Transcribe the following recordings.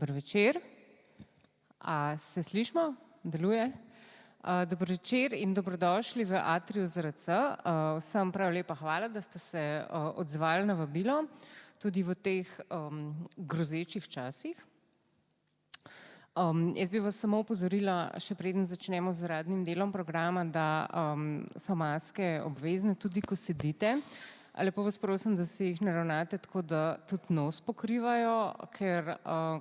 Dober večer. A se slišimo? Deluje? Dober večer in dobrodošli v Atriju ZRC. Vsem prav lepa hvala, da ste se odzvali na vabilo, tudi v teh grozečih časih. Jaz bi vas samo opozorila, še preden začnemo z uradnim delom programa, da so maske obvezne tudi, ko sedite. Lepo vas prosim, da si jih ne ravnate tako, da tudi nos pokrivajo, ker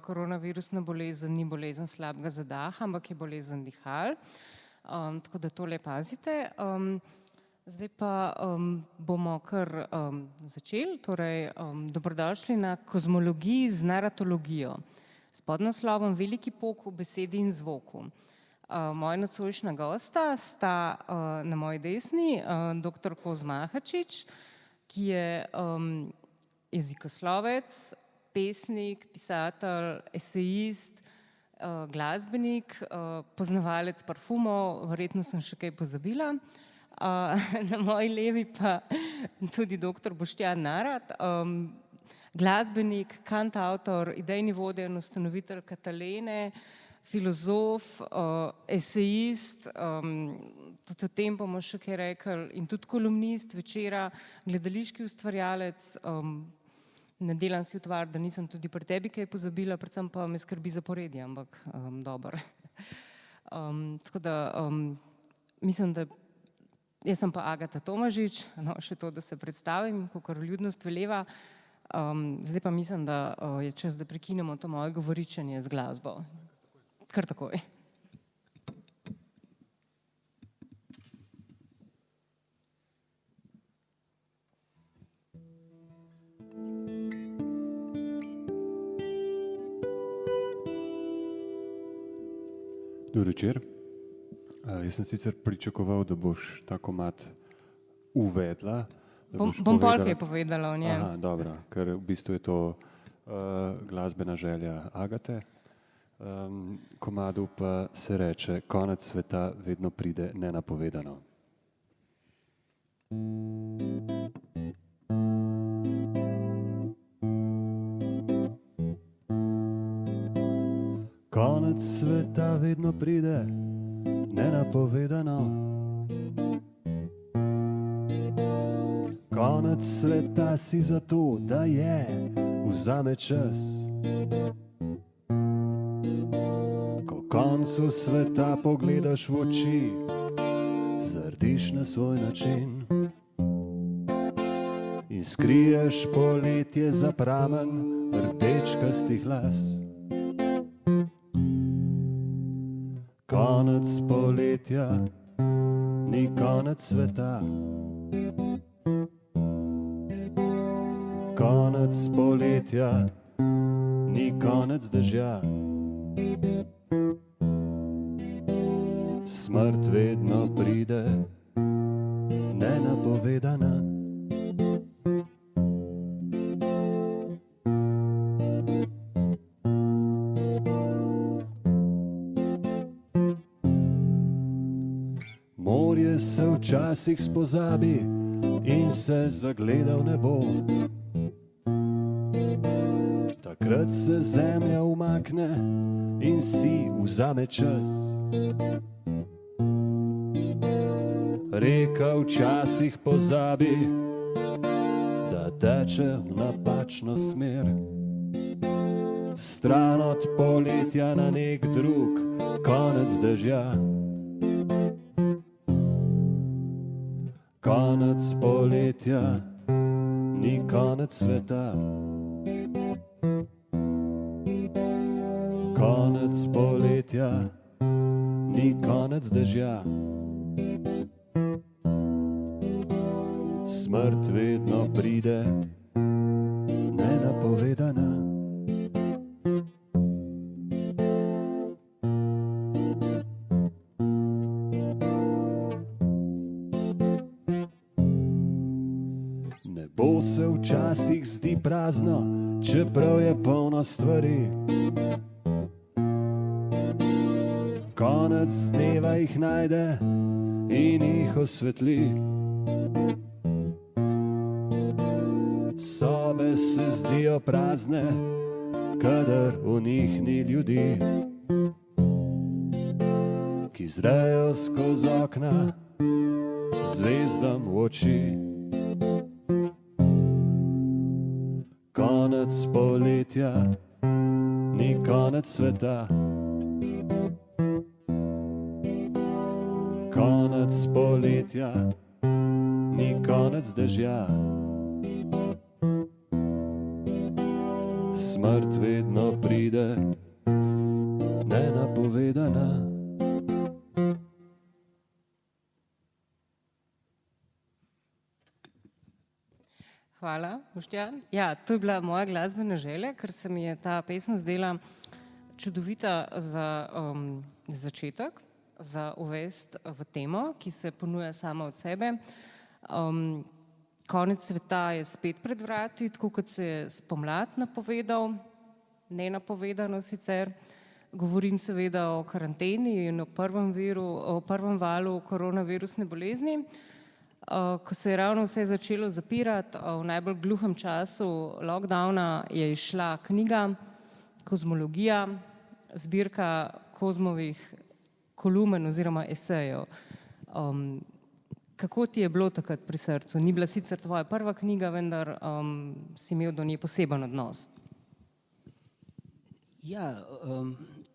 koronavirusna bolezen ni bolezen slabega zadaha, ampak je bolezen dihal. Tako da tole pazite. Zdaj pa bomo kar začeli. Torej, dobrodošli na kozmologiji z naratologijo s podnaslovom Veliki pok v besedi in zvoku. Moja nocojšnja gosta sta na moji desni dr. Koz Mahačič, ki je jezikoslovec, pesnik, pisatelj, esejist, glasbenik, poznavalec parfumov, verjetno sem še kaj pozabila. Na moji levi pa tudi dr. Boštjan Narat, glasbenik, kantavtor, idejni vodja in ustanovitelj Katalene, filozof, esejist, tudi o tem bomo še kaj rekli, in tudi kolumnist Večera, gledališki ustvarjalec. Ne delam si utvar, da nisem tudi pri tebi kaj pozabila, predvsem pa me skrbi zaporedje, ampak dobro. Tako da mislim, da jaz sem pa Agata Tomažič, no, še to, da se predstavim, kakor vljudnost veleva. Zdaj pa mislim, da je čas, da prekinemo to moje govoričenje z glasbo. Kar takoj. Dober večer. Jaz sem sicer pričakoval, da boš ta komad uvedla. Bom pol kaj povedala o njem. Aha, dobro, ker v bistvu je to glasbena želja Agate. Komadu pa se reče Konec sveta vedno pride nenapovedano. Konec sveta vedno pride nenapovedano. Konec sveta si zato, da je vzame čas. Koncu sveta pogledaš v oči, zardiš na svoj način in skriješ poletje za pramen rdečkastih las. Konec poletja ni konec sveta. Konec poletja ni konec dežja. Smrt vedno pride nenapovedana. Morje se včasih spozabi in se zagleda v nebo. Takrat se zemlja umakne in si vzame čas. Reka včasih pozabi, da teče v napačno smer. Stran od poletja na nek drug konec dežja. Konec poletja ni konec sveta. Konec poletja ni konec dežja. Smrt vedno pride nenapovedana. Nebo se včasih zdi prazno, čeprav je polno stvari. Konec dneva jih najde in jih osvetli. Sobe se zdijo prazne, kadar v njih ni ljudi, ki zrejo skozi okna zvezdam v oči. Konec poletja ni konec sveta, konec poletja ni konec dežja. Smrt vedno pride nenapovedana. Hvala, Boštjan. Ja, to je bila moja glasbena želja, ker se mi je ta pesem zdela čudovita za začetek, za uvest v temo, ki se ponuja sama od sebe. Konec sveta je spet pred vrati, tako kot se je spomlad napovedal, nenapovedano sicer. Govorim seveda o karanteni in o prvem valu koronavirusne bolezni. Ko se je ravno vse začelo zapirati, v najbolj gluhem času lockdowna je izšla knjiga Kozmologija, zbirka Kozmovih kolumen oziroma esejev. Kako ti je bilo takrat pri srcu? Ni bila sicer tvoja prva knjiga, vendar si imel do nje poseben odnos. Ja,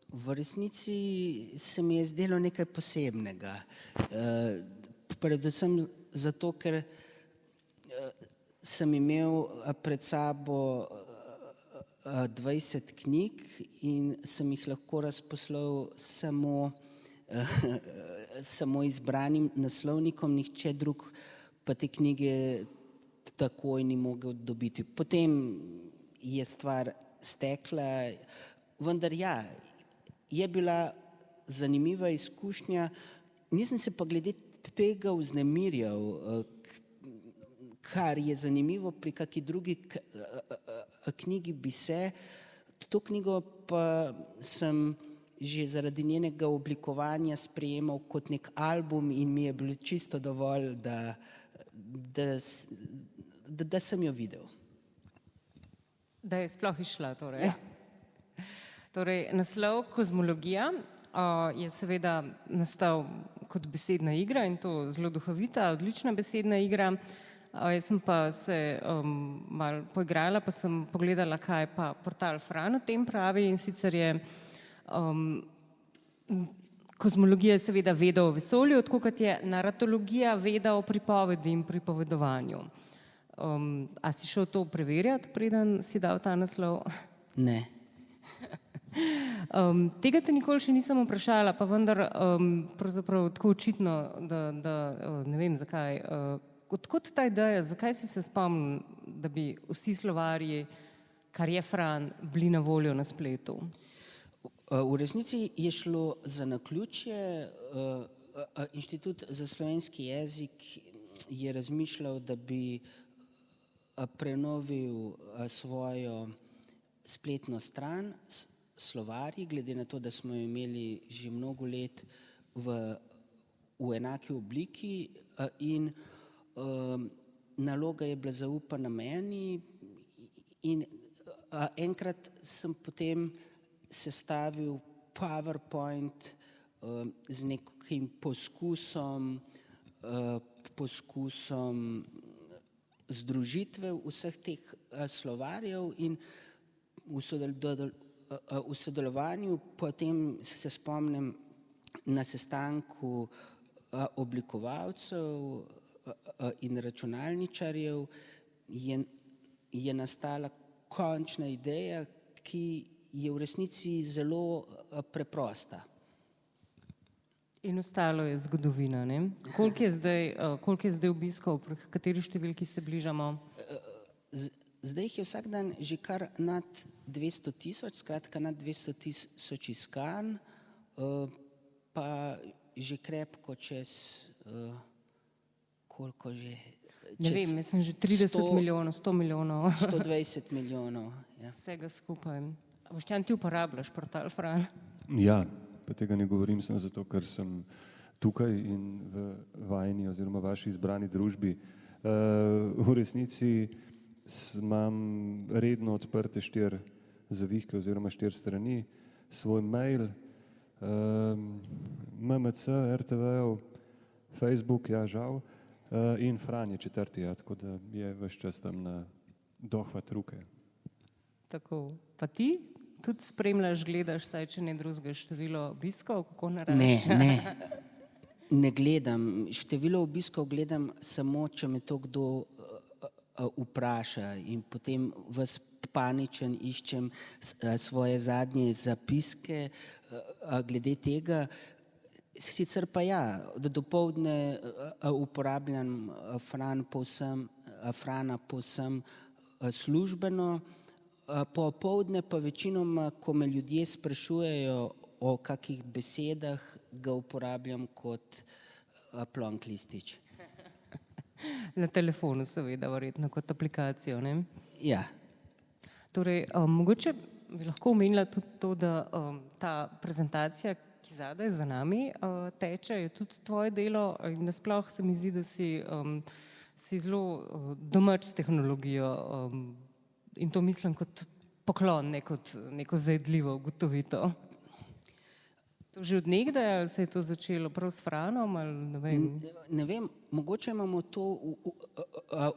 v resnici se mi je zdelo nekaj posebnega. Predvsem zato, ker sem imel pred sabo 20 knjig in sem jih lahko razposlal samo izbranim naslovnikom, nihče drug pa te knjige takoj ni mogel dobiti. Potem je stvar stekla, vendar ja, je bila zanimiva izkušnja. Nisem se pa glede tega vznemirjal, kar je zanimivo pri kaki drugi knjigi bi se. To knjigo pa sem že zaradi njenega oblikovanja sprejemal kot nek album in mi je bilo čisto dovolj, da sem jo videl. Da je sploh išla, torej. Ja. Torej, naslov Kozmologija je seveda nastal kot besedna igra in to zelo duhovita, odlična besedna igra. Jaz sem pa se malo poigrala, pa sem pogledala, kaj pa portal Fran o tem pravi, in sicer je kozmologija seveda veda o vesolju, tako kot je naratologija veda o pripovedi in pripovedovanju. A si šel to preverjati, preden si dal ta naslov? Ne. Tega te nikoli še nisem vprašala, pa vendar pravzaprav tako očitno, da ne vem zakaj. Odkot ta ideja, zakaj si se spomnil, da bi vsi slovarji, kar je Fran, bili na voljo na spletu? V resnici je šlo za naključje. Inštitut za slovenski jezik je razmišljal, da bi prenovil svojo spletno stran slovarji, glede na to, da smo jo imeli že mnogo let v enaki obliki, in naloga je bila zaupana meni in enkrat sem potem sestavil PowerPoint z nekim poskusom združitve vseh teh slovarjev in v sodelovanju, potem se spomnim na sestanku oblikovalcev in računalničarjev, je nastala končna ideja, ki je v resnici zelo preprosta. In ostalo je zgodovina, ne? Koliko je zdaj obiskov, pri kateri številki se bližamo? Zdaj jih je vsak dan že kar nad 200,000, skratka nad 200,000 iskanj, pa že krepko čez koliko že? Ne vem, mislim že 30 milijonov, 100 milijonov. 120 milijonov, ja. Vsega skupaj. Boštjan, ti uporabljaš portal Fran? Ja, pa tega ne govorim samo zato, ker sem tukaj in v vajni oziroma vaši izbrani družbi. V resnici imam redno odprte 4 zavihke oziroma 4 strani, svoj mail, MMC, RTV-ev, Facebook, ja žal, in Fran je 4., ja, tako da je ves čas tam na dohvat ruke. Tako. Pa ti tudi spremljaš, gledaš, saj če ne drugega število obiskov, kako Ne, narašča? ne gledam. Število obiskov gledam samo, če me to kdo vpraša in potem ves paničen iščem svoje zadnje zapiske glede tega. Sicer pa ja, dopoldne uporabljam Frana povsem službeno, popoldne pa večinoma, ko me ljudje sprašujejo o kakih besedah, ga uporabljam kot plonk listič. Na telefonu seveda, verjetno kot aplikacijo, ne? Ja. Torej, mogoče bi lahko omenila tudi to, da ta prezentacija, ki zadaj za nami teče, je tudi tvoje delo in nasploh se mi zdi, da si zelo domač s tehnologijo in to mislim kot poklon, ne kot neko zajedljivo ugotovitev. To že od nekdaj, ali se je to začelo prav s Franom, ali ne vem? Ne vem, mogoče imamo to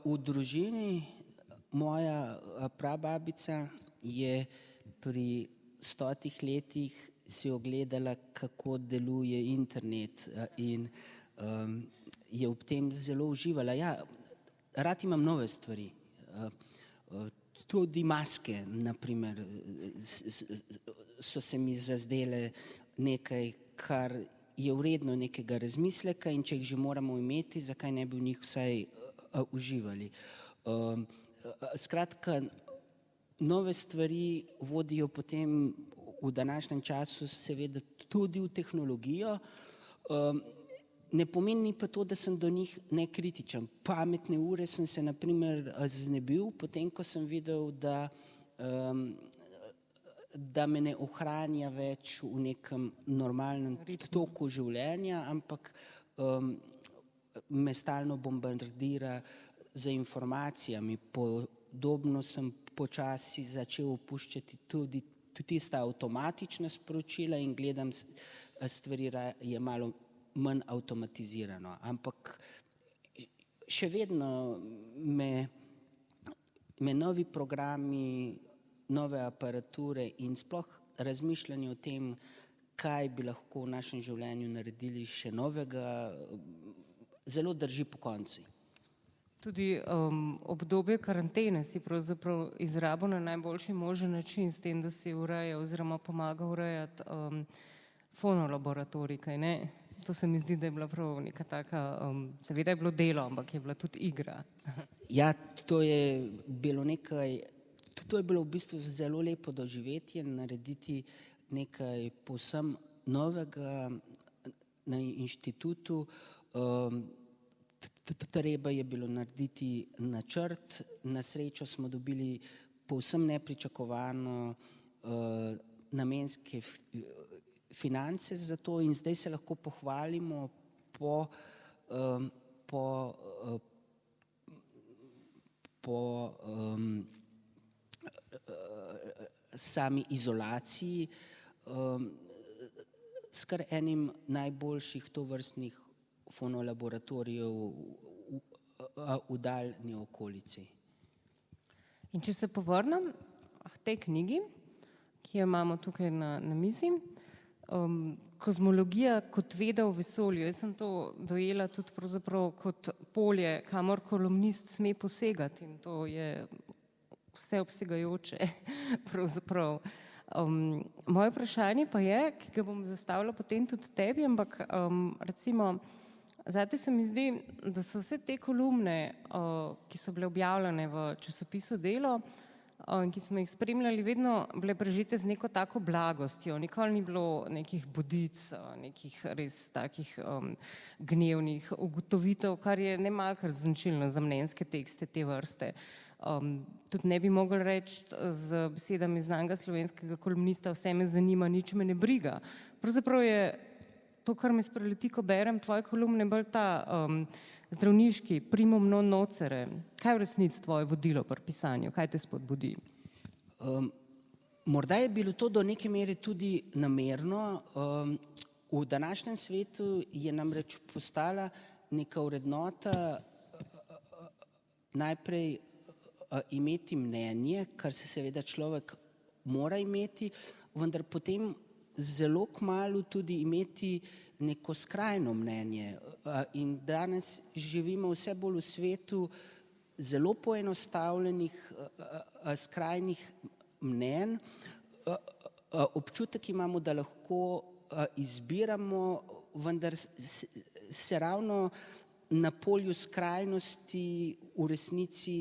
v družini. Moja prababica je pri 100 letih si ogledala, kako deluje internet in je ob tem zelo uživala. Ja, rad imam nove stvari. Tudi maske, naprimer, so se mi zazdele nekaj, kar je vredno nekega razmisleka in če jih že moramo imeti, zakaj ne bi v njih vsaj uživali. Skratka, nove stvari vodijo potem v današnjem času seveda tudi v tehnologijo. Ne pomeni pa to, da sem do njih nekritičen. Pametne ure sem se naprimer znebil, potem ko sem videl, da me ne ohranja več v nekem normalnem toku življenja, ampak me stalno bombardira z informacijami. Podobno sem počasi začel opuščati tudi tista avtomatična sporočila in gledam stvari je malo manj avtomatizirano. Ampak še vedno me novi programi, nove aparature in sploh razmišljanje o tem, kaj bi lahko v našem življenju naredili še novega, zelo drži pokonci. Tudi obdobje karantene si pravzaprav izrabil na najboljši možen način s tem, da si ureja oziroma pomaga urejati fonolaboratorij, kaj ne? To se mi zdi, da je bila prav neka taka, seveda je bilo delo, ampak je bila tudi igra. Ja, to je bilo v bistvu zelo lepo doživetje, narediti nekaj povsem novega na inštitutu. Treba je bilo narediti načrt, na srečo smo dobili povsem nepričakovano namenske finance za to in zdaj se lahko pohvalimo po sami izolaciji s kar enim najboljših tovrstnih fonolaboratorijev v daljni okolici. In če se povrnem k tej knjigi, ki jo imamo tukaj na mizi, Kozmologija kot veda v vesolju. Jaz sem to dojela tudi pravzaprav kot polje, kamor kolumnist sme posegati in to je vseobsegajoče pravzaprav. Moje vprašanje pa je, ki ga bom zastavila potem tudi tebi, ampak recimo zate se mi zdi, da so vse te kolumne, ki so bile objavljene v časopisu Delo in ki smo jih spremljali, vedno bile prežete z neko tako blagostjo. Nikoli ni bilo nekih bodic, nekih res takih gnevnih ugotovitev, kar je nemalokrat značilno za mnenjske tekste te vrste. Tudi ne bi mogli reči z besedami znanega slovenskega kolumnista, vse me zanima, nič me ne briga. Pravzaprav je to, kar me spreleti, ko berem tvoje kolumne, bolj ta zdravniški, primum non nocere. Kaj je v resnici tvoje vodilo pri pisanju? Kaj te spodbudi? Morda je bilo to do neke mere tudi namerno. V današnjem svetu je namreč postala neka vrednota najprej imeti mnenje, kar se seveda človek mora imeti, vendar potem zelo kmalu tudi imeti neko skrajno mnenje. In danes živimo vse bolj v svetu zelo poenostavljenih skrajnih mnenj. Občutek imamo, da lahko izbiramo, vendar se ravno na polju skrajnosti v resnici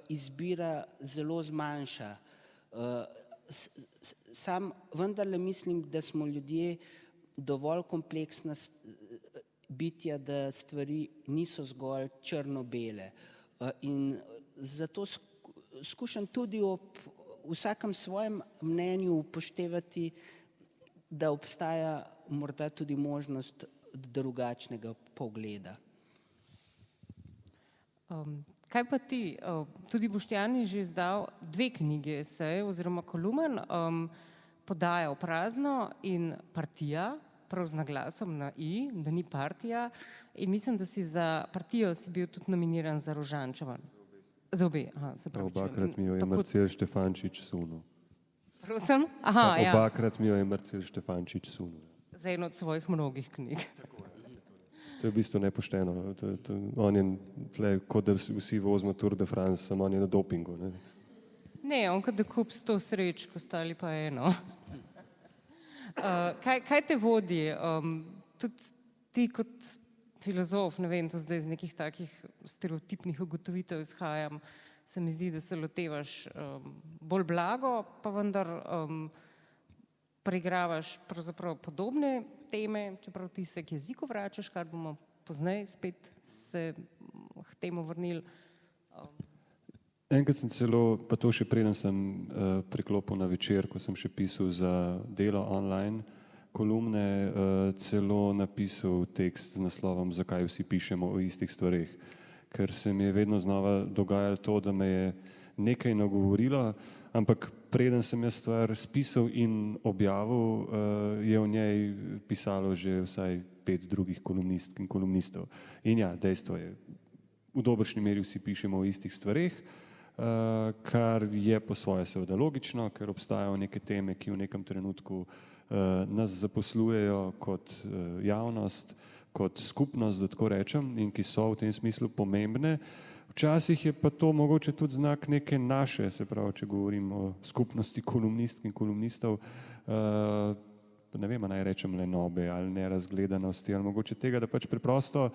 izbira zelo zmanjša. Sam vendarle mislim, da smo ljudje dovolj kompleksna bitja, da stvari niso zgolj črno-bele. In zato skušam tudi ob vsakem svojem mnenju upoštevati, da obstaja morda tudi možnost drugačnega pogleda. Kaj pa ti? Tudi Boštjan je že izdal 2 knjigi esejev oziroma kolumen, Podaja v prazno in Partija, prav z naglasom na i, da ni partija. In mislim, da si za Partijo si bil tudi nominiran za Rožančevo. Za obe. Obakrat mi jo je Marcel Štefančič sunil. Prosim? Obakrat mi jo je Marcel Štefančič sunil. Za eno od svojih mnogih knjig. To je v bistvu nepošteno. On je tle, kot da vsi vozimo Tour de France, samo on je na dopingu. Ne, on kad da kup 100 srečk, ostali pa eno. Kaj te vodi? Tudi ti kot filozof, ne vem, to zdaj iz nekih takih stereotipnih ugotovitev izhajam, se mi zdi, da se lotevaš bolj blago, pa vendar preigravaš pravzaprav podobne teme, čeprav ti se k jeziku vračaš, kar bomo pozneje spet se k temu vrnili. Enkrat sem celo, pa to še preden sem priklopil na Večer, ko sem še pisal za Delo online kolumne, celo napisal tekst z naslovom Zakaj vsi pišemo o istih stvareh. Ker se mi je vedno znova dogajalo to, da me je nekaj nagovorilo, ampak preden sem jaz stvar spisal in objavil, je o njej pisalo že vsaj 5 drugih kolumnistk in kolumnistov. In ja, dejstvo je, v dobršni meri vsi pišemo o istih stvareh, kar je po svoje seveda logično, ker obstajajo neke teme, ki v nekem trenutku nas zaposlujejo kot javnost, kot skupnost, da tako rečem, in ki so v tem smislu pomembne. Včasih je pa to mogoče tudi znak neke naše, se pravi, če govorim o skupnosti kolumnistk in kolumnistov, ne vem, naj rečem lenobe ali nerazgledanosti, ali mogoče tega, da pač preprosto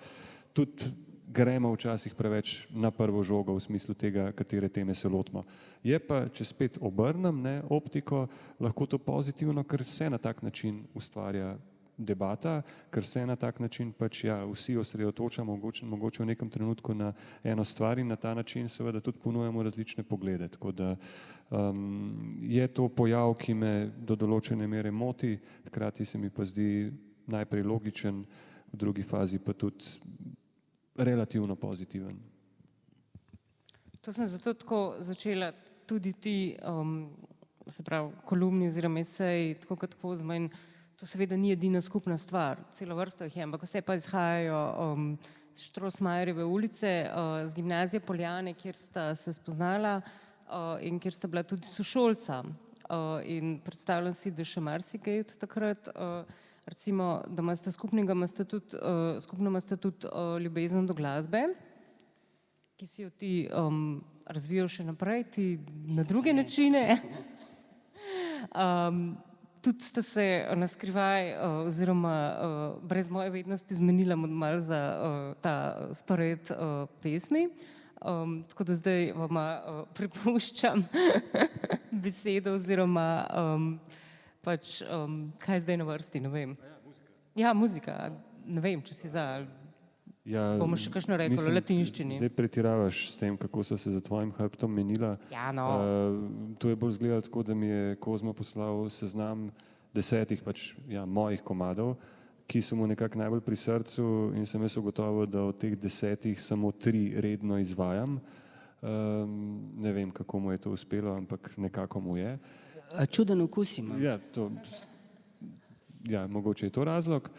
tudi gremo včasih preveč na prvo žogo v smislu tega, katere teme se lotimo. Je pa, če spet obrnem optiko, lahko to pozitivno, ker se na tak način ustvarja debata, ker se na tak način pač vsi osredotočamo mogoče v nekem trenutku na eno stvar in na ta način seveda tudi ponujamo različne poglede. Tako da je to pojav, ki me do določene mere moti, hkrati se mi pa zdi najprej logičen, v drugi fazi pa tudi relativno pozitiven. To sem zato tako začela tudi ti, se pravi, kolumni oziroma eseji, tako kot Kozma, in to seveda ni edina skupna stvar, celo vrsto jih je, ampak vse pa izhajajo s Štrosmajerjeve ulice, z gimnazije Poljane, kjer sta se spoznala in kjer sta bila tudi sošolca. In predstavljam si, da še marsikaj od takrat, recimo, da imate skupno imate tudi ljubezen do glasbe, ki si jo ti razvijal še naprej, ti na druge načine. Tudi sta se na skrivaj oziroma brez moje vednosti zmenila malo za ta spored pesmi. Tako da zdaj vama prepuščam besedo oziroma pač kaj zdaj na vrsti, ne vem. Ja, muzika, ne vem, če si za, bomo še kakšno rekli o latinščini. Zdaj pretiravaš s tem, kako so se za tvojim hrbtom menila. Ja, no. To je bolj izgledalo tako, da mi je Kozma poslal seznam 10 mojih komadov, ki so mu nekako najbolj pri srcu, in sem jaz ugotovil, da od teh 10 samo 3 redno izvajam. Ne vem, kako mu je to uspelo, ampak nekako mu je. Čuden okus ima. Ja, mogoče je to razlog.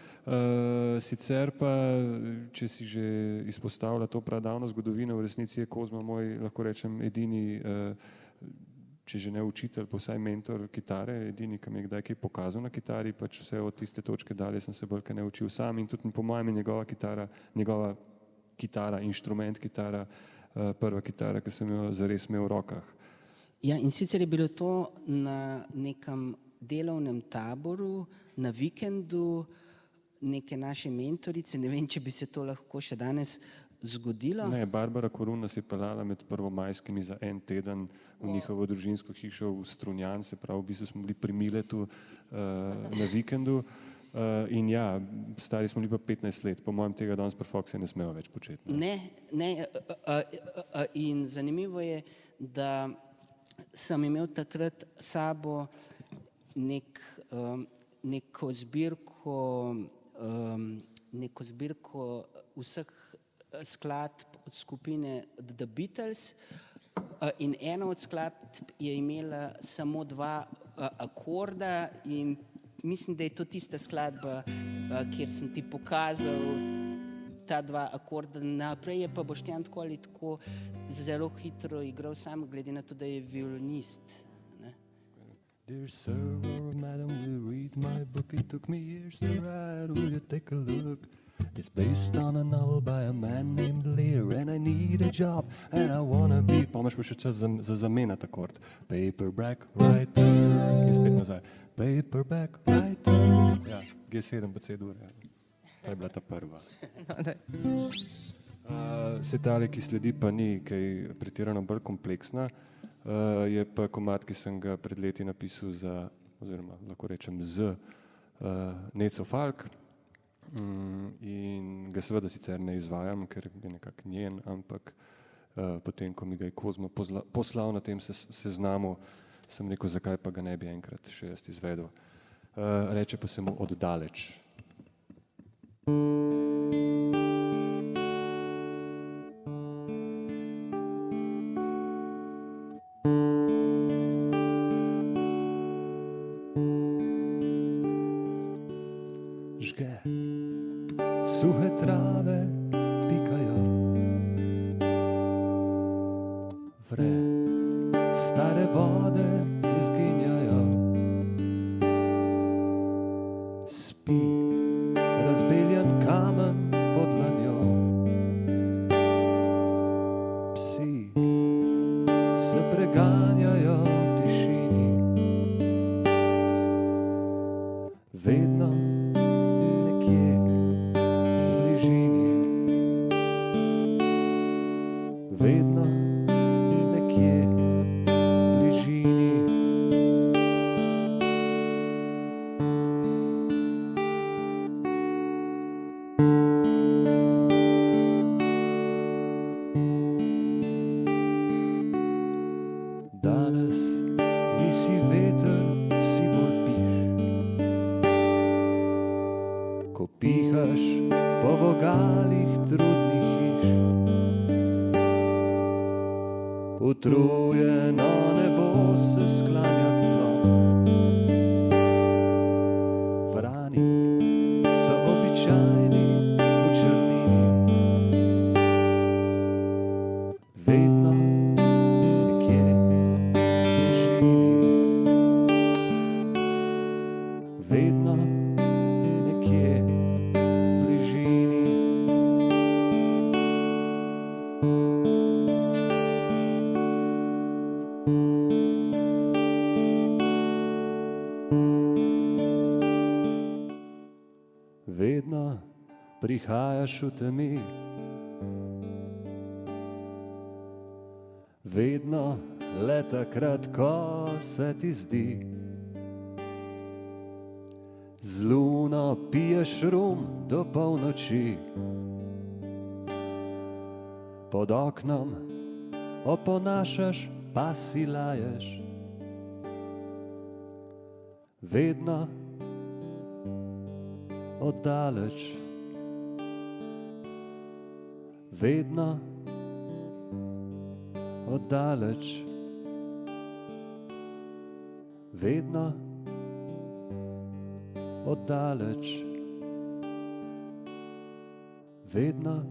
Sicer pa, če si že izpostavlja to pradavno zgodovino, v resnici je Kozma moj, lahko rečem, edini, če že ne učitelj, pa vsaj mentor kitare, edini, ki mi je kdaj kaj pokazal na kitari, pač vse od tiste točke dalje sem se bolj kaj naučil sam in tudi po mojem je njegova kitara, inštrument kitara, prva kitara, ki sem jo zares imel v rokah. Ja, in sicer je bilo to na nekem delovnem taboru, na vikendu neke naše mentorice, ne vem, če bi se to lahko še danes zgodilo. Ne, Barbara Korun nas je peljala med prvomajskimi za en teden v njihovo družinsko hišo v Strunjan, se pravi, v bistvu smo bili pri Miletu na vikendu in ja, stari smo bili pa 15 let, po mojem tega danes pri Foxi ne smejo več početi. In zanimivo je, da sem imel takrat sabo neko zbirko vseh skladb od skupine The Beatles in ena od skladb je imela samo 2 akorda in mislim, da je to tista skladba, kjer sem ti pokazal ta 2 akorda. Naprej je pa Boštjan tako ali tako zelo hitro igral sam, glede na to, da je violinist. Dear sir or madam, will you read my book? It took me years to write, will you take a look? It's based on a novel by a man named Lear, and I need a job, and I wanna be... Pomeš pa še čas za zamenjati akord. Paperback writer, in spet nazaj. Paperback writer. Ja, G7 pa C-dur, ja. Ta je bila ta prva. Se tale, ki sledi, pa ni kaj pretirano bolj kompleksna. Je pa komad, ki sem ga pred leti napisal za, oziroma lahko rečem z Neco Falk in ga seveda sicer ne izvajam, ker je nekako njen, ampak potem, ko mi ga je Kozma poslal na tem seznamu, sem rekel, zakaj pa ga ne bi enkrat še jaz izvedel. Reče pa se mu Oddaleč. Suhe trave pikajo, vre, stare vode izginjajo, spi razbeljen kamen pod dlanjo, psi se preganjajo v tišini, vedno vedno nekje v bližini. Danes nisi veter, si bolj piš, ko pihaš po vogalih trudnih hiš. Utrujeno nebo se sklanja k tlom, vrani so običajni v črnini, vedno nekje v bližini, vedno nekje v bližini. Vedno prihajaš v temi, vedno le takrat, ko se ti zdi. Z luno piješ rum do polnoči, pod oknom oponašaš pa si laješ. Vedno oddaleč, vedno oddaleč, vedno oddaleč, vedno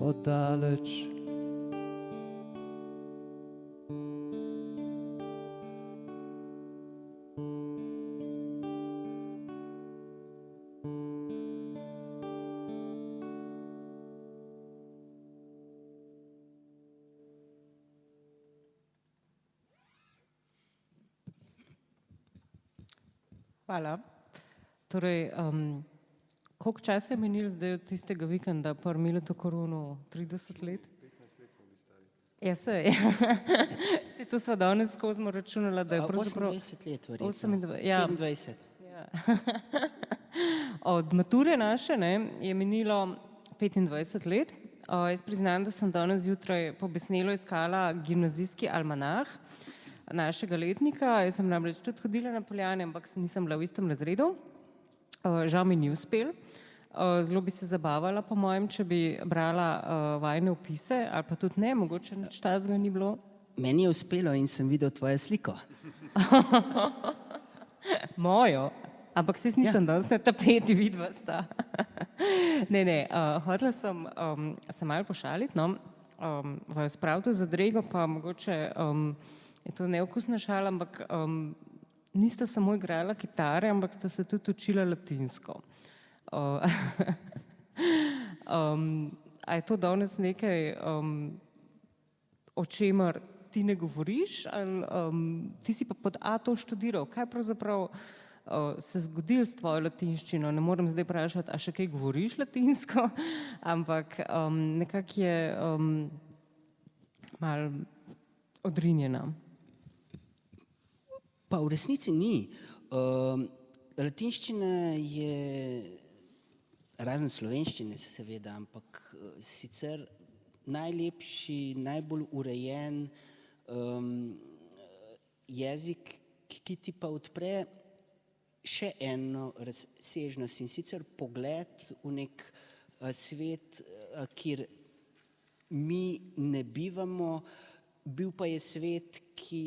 oddaleč. Hvala. Torej, koliko časa je minilo zdaj od tistega vikenda, par Mileto korono, 30 let? 15 let smo bili stari. Ja, sej. To sva danes skozi računala, da je pravzaprav 28 let, verjetno. 28, ja. 27. Ja. Od mature naše je minilo 25 let. Jaz priznam, da sem danes zjutraj po besnelu iskala gimnazijski almanah našega letnika. Jaz sem namreč tudi hodila na Poljane, ampak nisem bila v istem razredu. Žal mi ni uspel. Zelo bi se zabavala, po mojem, če bi brala vajne opise, ali pa tudi ne, mogoče nič tazga ni bilo. Meni je uspelo in sem videl tvojo sliko. Mojo? Ampak se nisem danes na tapeti, vidva sta. Ne, hotela sem se malo pošaliti, no. Vaju spraviti za drego, pa mogoče je to neokusna šala, ampak nista samo igrala kitare, ampak sta se tudi učila latinsko. A je to danes nekaj, o čemer ti ne govoriš, ali ti si pa pod A to študiral? Kaj pravzaprav se zgodilo s tvojo latinščino? Ne morem zdaj vprašati, a še kaj govoriš latinsko, ampak nekako je malo odrinjena. Pa v resnici ni. Latinščina je, razen slovenščine seveda, ampak sicer najlepši, najbolj urejen jezik, ki ti pa odpre še eno razsežnost, in sicer pogled v nek svet, kjer mi ne bivamo, bil pa je svet, ki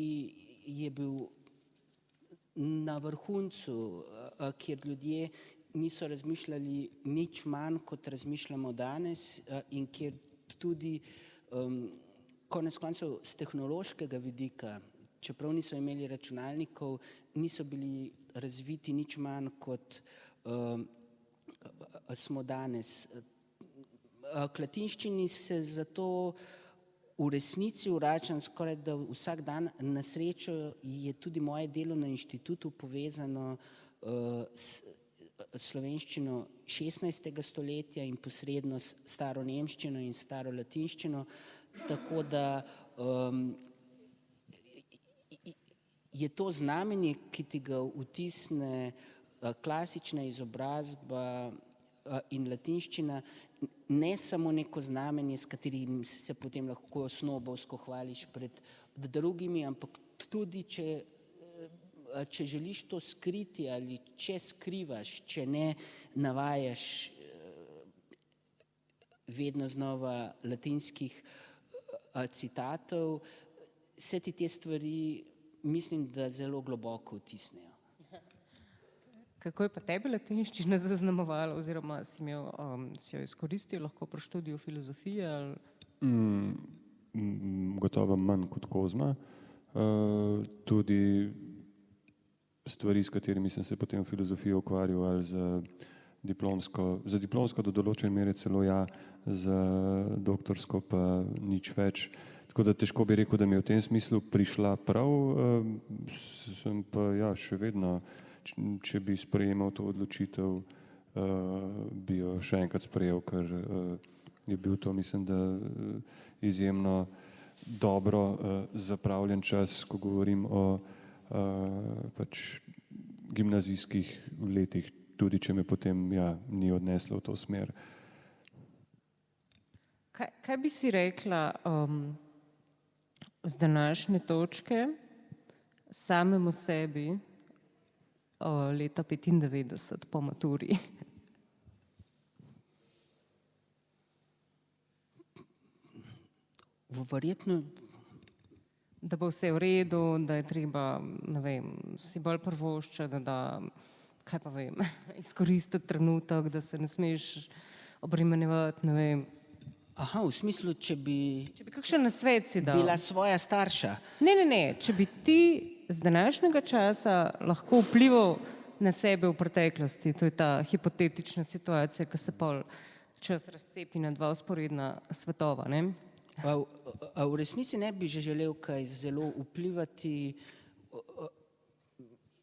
je bil na vrhuncu, kjer ljudje niso razmišljali nič manj, kot razmišljamo danes, in kjer tudi konec koncev z tehnološkega vidika, čeprav niso imeli računalnikov, niso bili razviti nič manj, kot smo danes. K latinščini se zato v resnici vračam skoraj da vsak dan. Na srečo je tudi moje delo na inštitutu povezano s slovenščino 16. stoletja in posredno s staro nemščino in staro latinščino, tako da je to znamenje, ki ti ga vtisne klasična izobrazba in latinščina, ne samo neko znamenje, s katerim se potem lahko snobovsko hvališ pred drugimi, ampak tudi, če želiš to skriti ali če skrivaš, če ne navajaš vedno znova latinskih citatov, se ti te stvari, mislim, da zelo globoko vtisnejo. Kako je pa tebe latinščina zaznamovala, oziroma si jo izkoristil lahko pri študiju filozofije? Ali? Gotovo manj kot Kozma. Tudi stvari, s katerimi sem se potem v filozofiji ukvarjal, ali za diplomsko do določene mere celo ja, za doktorsko pa nič več. Tako da težko bi rekel, da mi je v tem smislu prišla prav, sem pa ja, še vedno, če bi sprejemal to odločitev, bi jo še enkrat sprejel, ker je bil to, mislim, da izjemno dobro zapravljen čas, ko govorim o pač gimnazijskih letih, tudi če me potem ja, ni odneslo v to smer. Kaj bi si rekla z današnje točke samemu sebi leta 95 po maturi? Verjetno da bo vse v redu, da je treba, ne vem, si bolj privoščiti, da kaj pa vem, izkoristiti trenutek, da se ne smeš obremenjevati, ne vem. Aha, v smislu, če bi Če bi kakšen nasvet si dal. bila svoja starša. Ne, če bi ti z današnjega časa lahko vplival na sebe v preteklosti, to je ta hipotetična situacija, ki se pol čas razcepi na dva vzporedna svetova, ne? A v resnici ne bi že želel kaj zelo vplivati.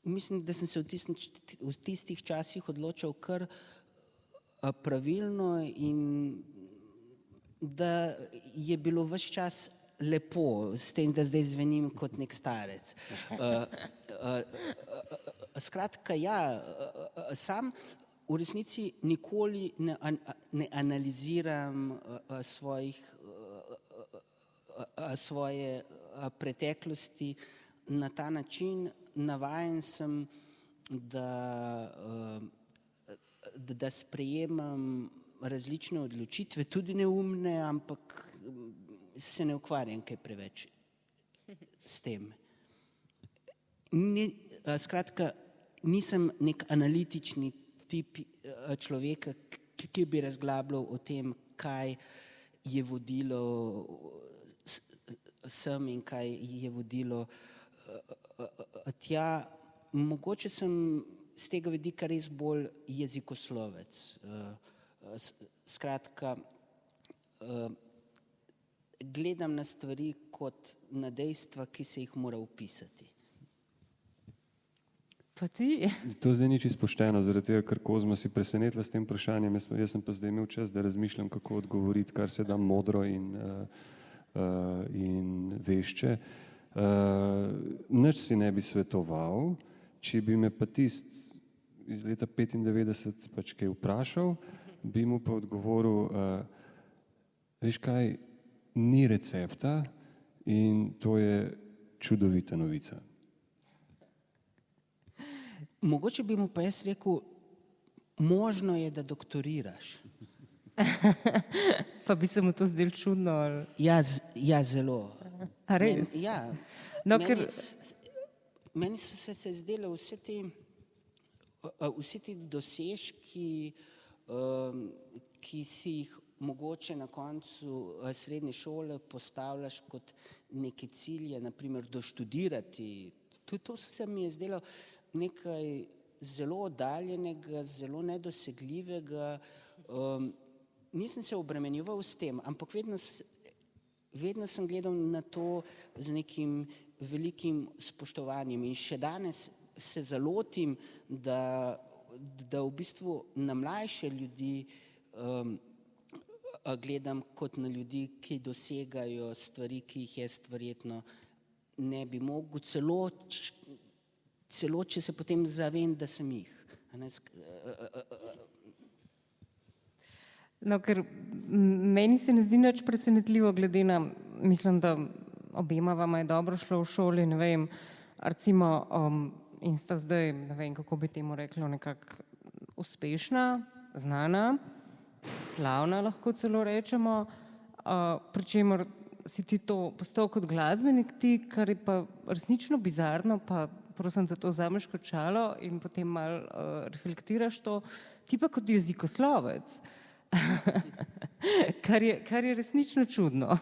Mislim, da sem se v tistih časih odločal kar pravilno in da je bilo ves čas lepo, s tem, da zdaj zvenim kot nek starec. Skratka, ja, sam v resnici nikoli ne analiziram svoje preteklosti na ta način. Navajen sem, da sprejemam različne odločitve, tudi neumne, ampak se ne ukvarjam kaj preveč s tem. Skratka, nisem nek analitični tip človeka, ki bi razglabljal o tem, kaj je vodilo sem in kaj je vodilo tja. Mogoče sem z tega vidika res bolj jezikoslovec. Skratka, gledam na stvari kot na dejstva, ki se jih mora opisati. Pa ti? To zdaj ni čisto pošteno, zaradi tega, ker Kozma si presenetila s tem vprašanjem. Jaz sem pa zdaj imel čas, da razmišljam, kako odgovoriti, kar se da modro in vešče. Nič si ne bi svetoval, če bi me pa tist iz leta 95 pač kaj vprašal, bi mu pa odgovoril, veš kaj, ni recepta in to je čudovita novica. Mogoče bi mu pa jaz rekel, možno je, da doktoriraš. Pa bi se mu to zdelo čudno? Ali? Ja, zelo. A res? No, meni so se zdele vsi ti dosežki, ki si jih mogoče na koncu srednje šole postavljaš kot neke cilje, naprimer doštudirati. To se mi je zdelo nekaj zelo oddaljenega, zelo nedosegljivega. Nisem se obremenjeval s tem, ampak vedno sem gledal na to z nekim velikim spoštovanjem in še danes se zalotim, da v bistvu na mlajše ljudi gledam kot na ljudi, ki dosegajo stvari, ki jih jaz verjetno ne bi mogel, celo če se potem zavem, da sem jih. No, ker meni se ne zdi nič presenetljivo, glede na, mislim, da obema vama je dobro šlo v šoli, ne vem, recimo, in sta zdaj, ne vem, kako bi temu reklo, nekako uspešna, znana, slavna, lahko celo rečemo, pri čemer si ti to postal kot glasbenik ti, kar je pa resnično bizarno, pa prosim, da to vzameš kot šalo in potem malo reflektiraš to, ti pa kot jezikoslovec. kar je resnično čudno.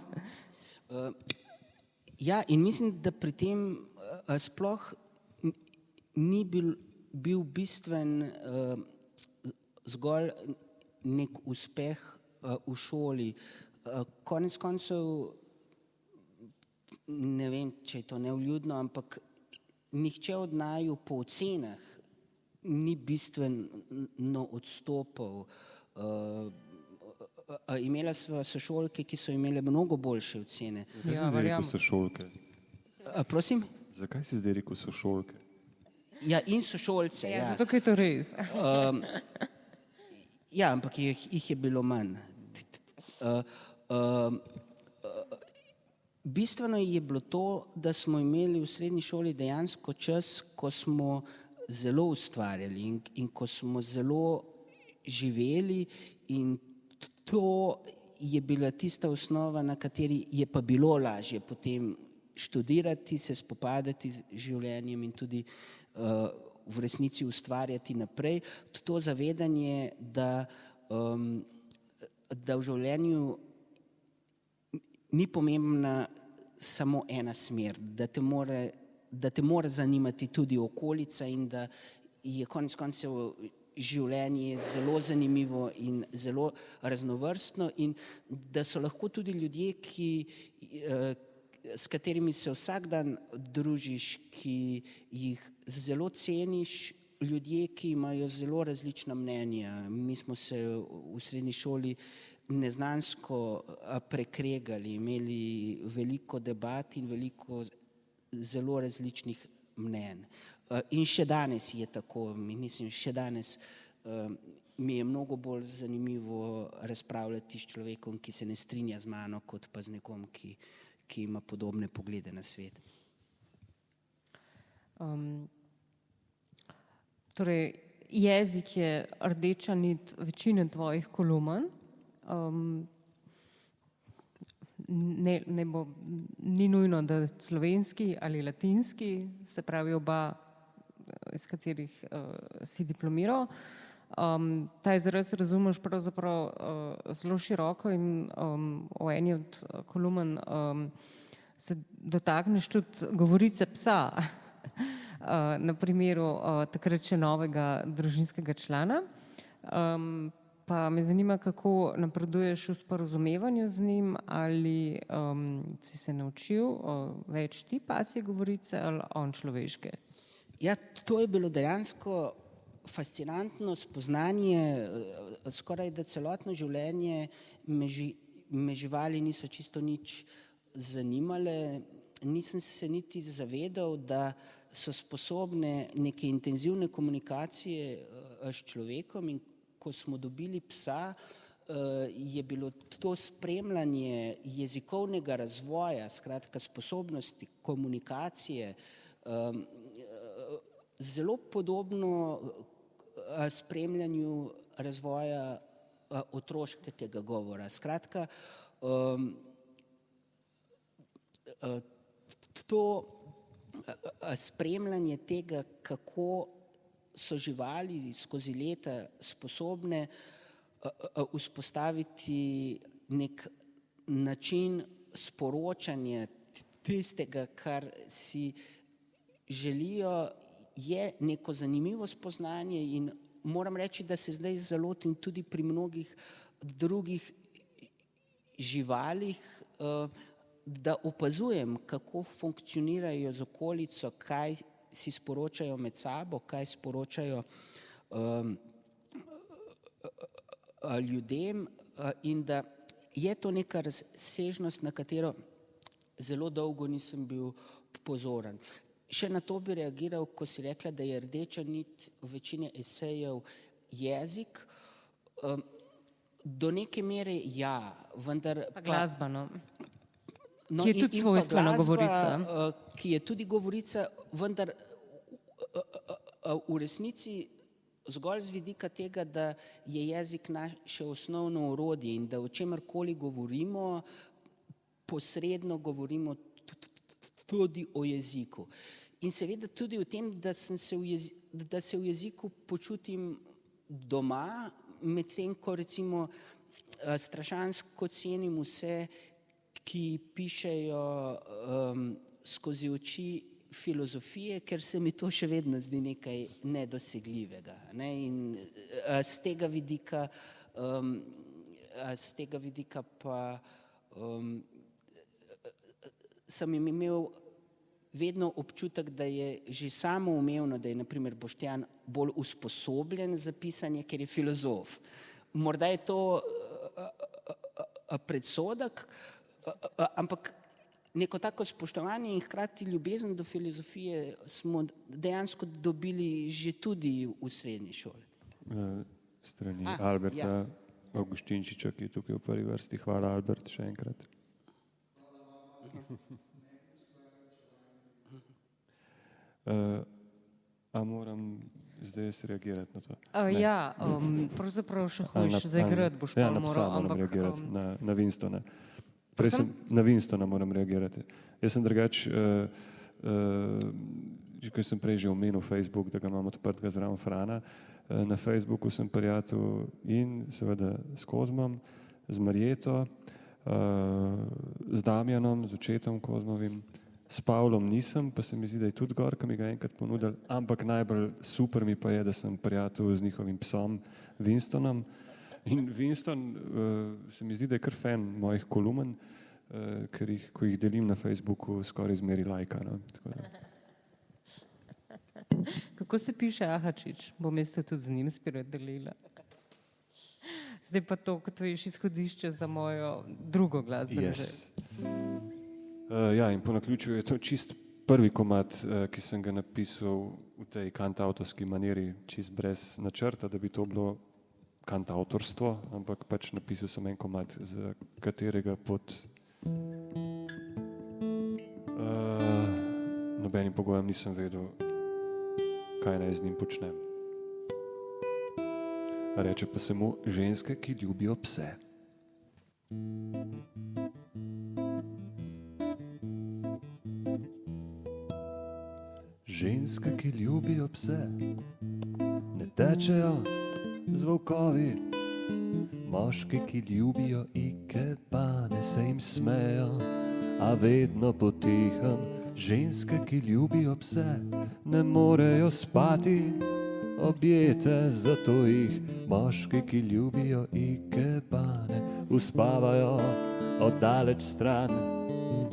Ja, in mislim, da pri tem sploh ni bil bistven zgolj nek uspeh v šoli. Konec koncev, ne vem, če je to nevljudno, ampak nihče od naju po ocenah ni bistveno odstopal. Imela sva sošolke, ki so imele mnogo boljše ocene. Zakaj si zdaj rekel sošolke? Prosim? Zakaj si zdaj rekel sošolke? Ja, in sošolce. Ja, zato, ker je to res. Ja, ampak jih je bilo manj. Bistveno je bilo to, da smo imeli v srednji šoli dejansko čas, ko smo zelo ustvarjali in ko smo zelo živeli, in to je bila tista osnova, na kateri je pa bilo lažje potem študirati, se spopadati z življenjem in tudi v resnici ustvarjati naprej. To zavedanje, da v življenju ni pomembna samo ena smer, da te mora zanimati tudi okolica in da je konec koncev življenje zelo zanimivo in zelo raznovrstno in da so lahko tudi ljudje, s katerimi se vsak dan družiš, ki jih zelo ceniš, ljudje, ki imajo zelo različna mnenja. Mi smo se v srednji šoli neznansko prekregali, imeli veliko debat in veliko zelo različnih mnenj. In še danes je tako, mislim, še danes mi je mnogo bolj zanimivo razpravljati s človekom, ki se ne strinja z mano, kot pa z nekom, ki ima podobne poglede na svet. Torej, jezik je rdeča nit večine tvojih kolumen. Ni nujno, da je slovenski ali latinski, se pravi oba, iz katerih si diplomiral. Ta izraz razumeš pravzaprav zelo široko in v eni od kolumen se dotakneš tudi govorice psa, na primeru takrat še novega družinskega člana. Pa me zanima, kako napreduješ v sporazumevanju z njim, ali si se naučil več ti pasje govorice ali on človeške? Ja, to je bilo dejansko fascinantno spoznanje, skoraj da celotno življenje me živali niso čisto nič zanimale, nisem se niti zavedal, da so sposobne neke intenzivne komunikacije s človekom in ko smo dobili psa, je bilo to spremljanje jezikovnega razvoja, skratka sposobnosti komunikacije, zelo podobno spremljanju razvoja otroškega govora. Skratka, to spremljanje tega, kako so živali skozi leta sposobne vzpostaviti nek način sporočanja tistega, kar si želijo, je neko zanimivo spoznanje in moram reči, da se zdaj zalotim tudi pri mnogih drugih živalih, da opazujem, kako funkcionirajo z okolico, kaj si sporočajo med sabo, kaj sporočajo ljudem in da je to neka razsežnost, na katero zelo dolgo nisem bil pozoren. Še na to bi reagiral, ko si rekla, da je rdeča nit v večini esejev jezik. Do neke mere ja, vendar pa glasba, no. No, ki je tudi svojstvena govorica. Ki je tudi govorica, vendar v resnici zgolj z vidika tega, da je jezik naše osnovno orodje in da o čemerkoli govorimo, posredno govorimo tudi o jeziku. In seveda tudi o tem, da se v jeziku počutim doma, medtem ko recimo strašansko cenim vse, ki pišejo skozi oči filozofije, ker se mi to še vedno zdi nekaj nedosegljivega. Ne? In z tega vidika pa sem imel vedno občutek, da je že samoumevno, da je na primer Boštjan bolj usposobljen za pisanje, ker je filozof. Morda je to predsodek, ampak neko tako spoštovanje in hkrati ljubezen do filozofije smo dejansko dobili že tudi v srednji šoli. Strani Alberta Avguštinčiča, ki je tukaj v prvi vrsti. Hvala, Albert, še enkrat. A moram zdaj reagirati na to? Pravzaprav še hujš, zaigrati boš pa moral. Na psa moram reagirati, na Winstona. Prej sem na Winstona moram reagirati. Jaz sem drugač, ko sem prej že omenil Facebook, da ga imam odprtega zraven Frana, na Facebooku sem prijatelj in seveda s Kozmom, z Marjeto, z Damjanom, z očetom Kozmovim, s Pavlom nisem, pa se mi zdi, da je tudi gor, ki mi ga enkrat ponudil, ampak najbolj super mi pa je, da sem prijatelj z njihovim psom Winstonom. In Winston se mi zdi, da je kar fan mojih kolumen, ko jih delim na Facebooku, skoraj zmeri lajka. No? Kako se piše Ahačič? Bom jaz tudi z njim spet delila. Zdaj pa to, kot veš, izhodišče za mojo drugo glasbeno yes. Ja, in po naključju je to čist prvi komad, ki sem ga napisal v tej kantavtorski maniri, čist brez načrta, da bi to bilo kantavtorstvo, ampak pač napisal sem en komad, za katerega pod nobenim pogojem nisem vedel, kaj naj z njim počnem. Reče pa se mu ženske, ki ljubijo pse. Ženske, ki ljubijo pse, ne tečejo z volkovi. Moški, ki ljubijo ikebane, se jim smejo, a vedno potihem. Ženske, ki ljubijo pse, ne morejo spati, objete, zato jih moški, ki ljubijo ikebane, uspavajo oddaleč stran.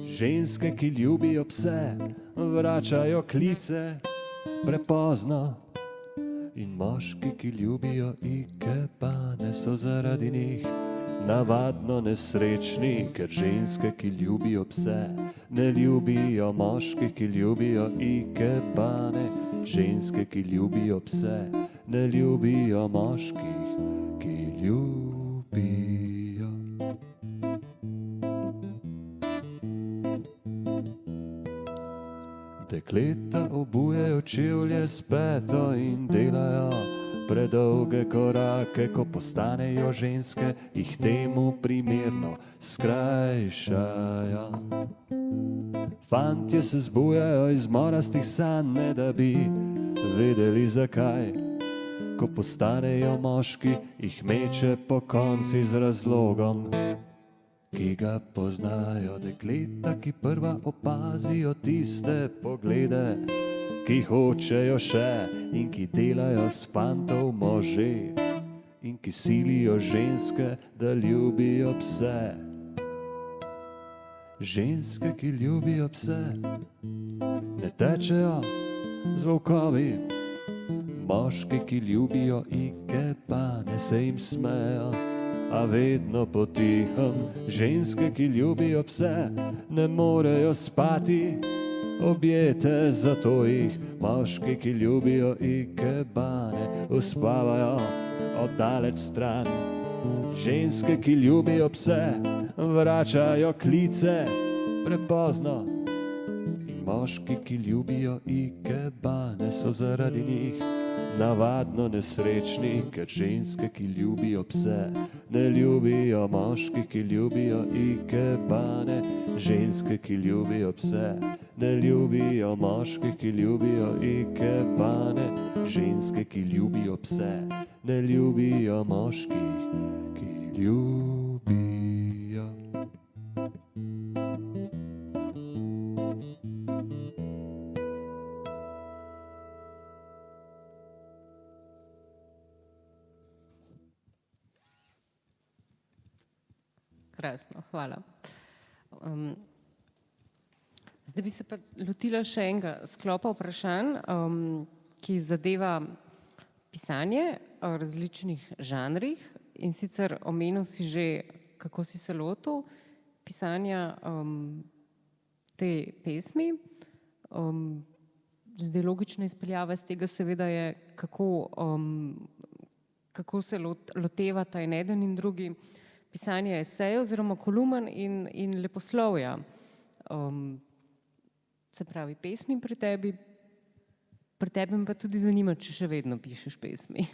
Ženske, ki ljubijo pse, vračajo klice prepozno. In moški, ki ljubijo ikebane, so zaradi njih navadno nesrečni, ker ženske, ki ljubijo pse, ne ljubijo moških, ki ljubijo ikebane. Ženske, ki ljubijo pse, ne ljubijo moških, ki ljubijo. Dekleta obujejo čevlje s peto in delajo predolge korake, ko postanejo ženske, jih temu primerno skrajšajo. Fantje se zbujajo iz morastih sanj, ne da bi vedeli zakaj. Ko postanejo moški, jih meče po konci z razlogom, ki ga poznajo. Dekleta, ki prva opazijo tiste poglede, ki hočejo še in ki delajo s fantov može, in ki silijo ženske, da ljubijo pse. Ženske, ki ljubijo pse, ne tečejo z volkovi. Moški, ki ljubijo ikebane, se jim smejo, a vedno potihem. Ženske, ki ljubijo pse, ne morejo spati, objete, zato jih moški, ki ljubijo ikebane, uspavajo oddaleč stran. Ženske, ki ljubijo pse, vračajo klice prepozno. In moški, ki ljubijo ikebane, so zaradi njih navadno nesrečni, ker ženske, ki ljubijo pse, ne ljubijo moških, ki ljubijo ikebane. Ženske, ki ljubijo pse, ne ljubijo moških, ki ljubijo ikebane. Ženske, ki ljubijo pse, ne ljubijo moških, ki ljubijo. Krasno, hvala. Zdaj bi se pa lotila še enega sklopa vprašanj, ki zadeva pisanje o različnih žanrih, in sicer omenil si že, kako si se lotil pisanja te pesmi. Zdaj logična izpeljava iz tega seveda je, kako se lotevata in eden in drugi pisanje esejev oziroma kolumen in leposlovja. Se pravi, pesmi pri tebi me pa tudi zanima, če še vedno pišeš pesmi.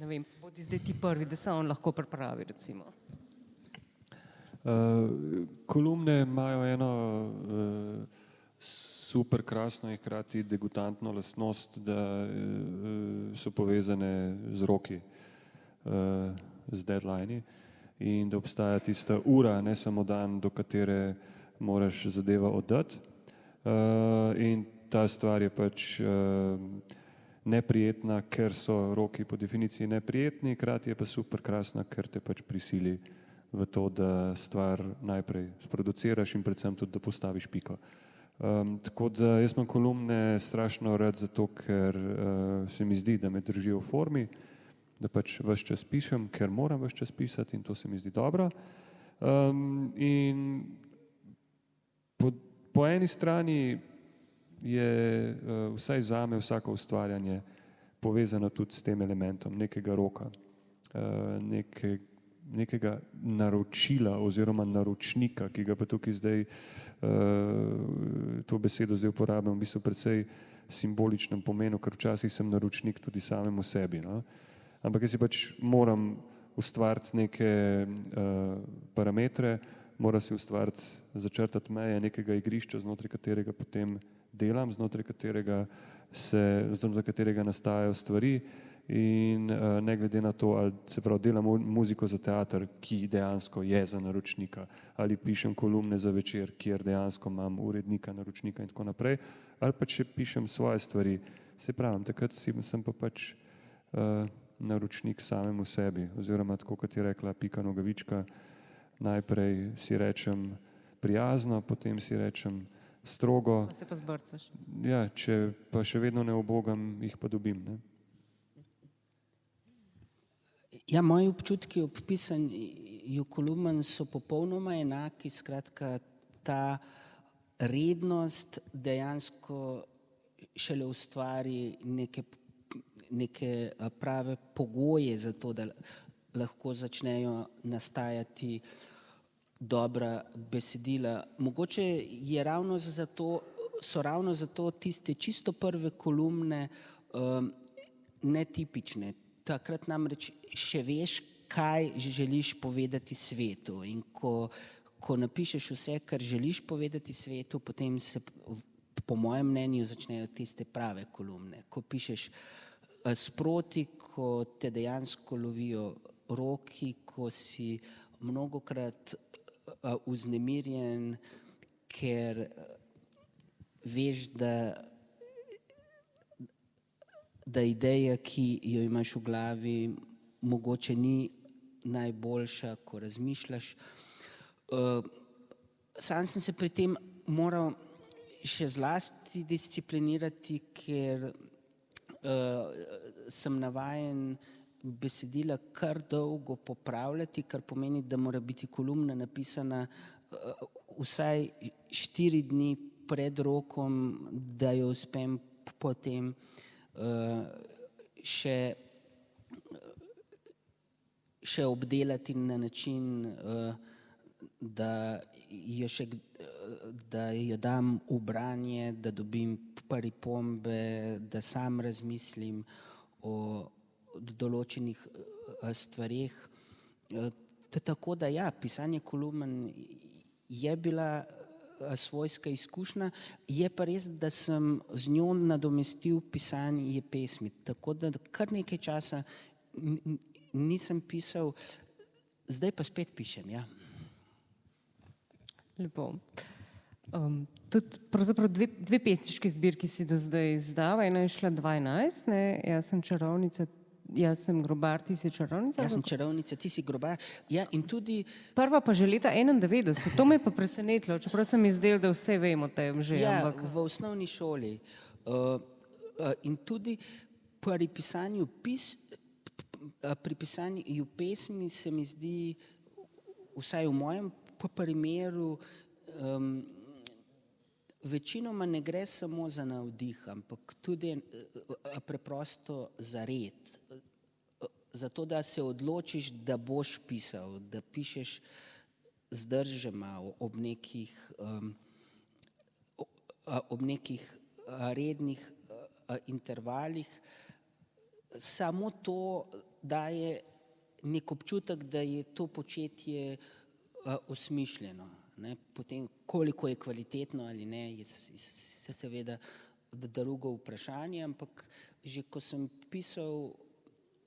Ne vem, bodi zdaj ti prvi, da se on lahko pripravi, recimo. Kolumne imajo eno super krasno in hkrati degutantno lastnost, da so povezane z roki, z deadline in da obstaja tista ura, ne samo dan, do katere moraš zadeva oddati. In ta stvar je pač neprijetna, ker so roki po definiciji neprijetni, hkrati je pa super krasna, ker te pač prisili v to, da stvar najprej sproduciraš in predvsem tudi, da postaviš piko. Tako da jaz imam kolumne strašno rad zato, ker se mi zdi, da me držijo v formi, da pač ves čas pišem, ker moram ves čas pisati in to se mi zdi dobro. In po eni strani je vsaj zame vsako ustvarjanje povezano tudi s tem elementom nekega roka, nekega naročila oziroma naročnika, ki ga pa tukaj zdaj to besedo zdaj uporabljam v bistvu precej simboličnem pomenu, ker včasih sem naročnik tudi samemu sebi, no? Ampak jaz si pač moram ustvariti neke parametre, mora si ustvariti, začrtati meje nekega igrišča, znotraj katerega potem delam, znotraj katerega nastajajo stvari in ne glede na to, ali se pravi delam muziko za teater, ki dejansko je za naročnika, ali pišem kolumne za Večer, kjer dejansko imam urednika, naročnika in tako naprej, ali pa če pišem svoje stvari, se pravim, takrat sem pa pač naročnik samemu sebi, oziroma tako, kot je rekla Pika Nogavička, najprej si rečem prijazno, potem si rečem strogo. Pa se pa zbrcaš. Ja, če pa še vedno ne ubogam, jih pa dobim, ne? Ja, moji občutki ob pisanju kolumn so popolnoma enaki, skratka ta rednost dejansko šele ustvari neke prave pogoje za to, da lahko začnejo nastajati dobra besedila. Mogoče so ravno zato tiste čisto prve kolumne netipične. Takrat namreč še veš, kaj želiš povedati svetu. In ko napišeš vse, kar želiš povedati svetu, potem se po mojem mnenju začnejo tiste prave kolumne. Ko pišeš sproti, ko te dejansko lovijo roki, ko si mnogokrat vznemirjen, ker veš, da ideja, ki jo imaš v glavi, mogoče ni najboljša, ko razmišljaš. Sam sem se pri tem moral še zlasti disciplinirati, ker sem navajen besedila kar dolgo popravljati, kar pomeni, da mora biti kolumna napisana vsaj 4 dni pred rokom, da jo uspem potem še obdelati na način, da jo dam v branje, da dobim pripombe, da sam razmislim o določenih stvareh. Tako da ja, pisanje kolumn je bila svojska izkušnja, je pa res, da sem z njo nadomestil pisanje pesmi, tako da kar nekaj časa nisem pisal, zdaj pa spet pišem, ja. Lepo. Tudi pravzaprav dve pesniški zbirki si do zdaj izdal, ena je šla 2011, ne, Jaz sem grobar, ti si čarovnica. Jaz sem čarovnica, ti si grobar. Ja, in tudi... Prva pa že leta 1991, to me je pa presenetilo, čeprav sem izdel, da vse vem o tem že. Ja, ampak... v osnovni šoli. In tudi pri pisanju pesmi se mi zdi, vsaj v mojem primeru, večinoma ne gre samo za navdih, ampak tudi preprosto za red. Zato, da se odločiš, da boš pisal, da pišeš z držema ob nekih rednih intervalih. Samo to daje nek občutek, da je to početje osmišljeno. Ne? Potem, koliko je kvalitetno ali ne, je seveda drugo vprašanje, ampak že ko sem pisal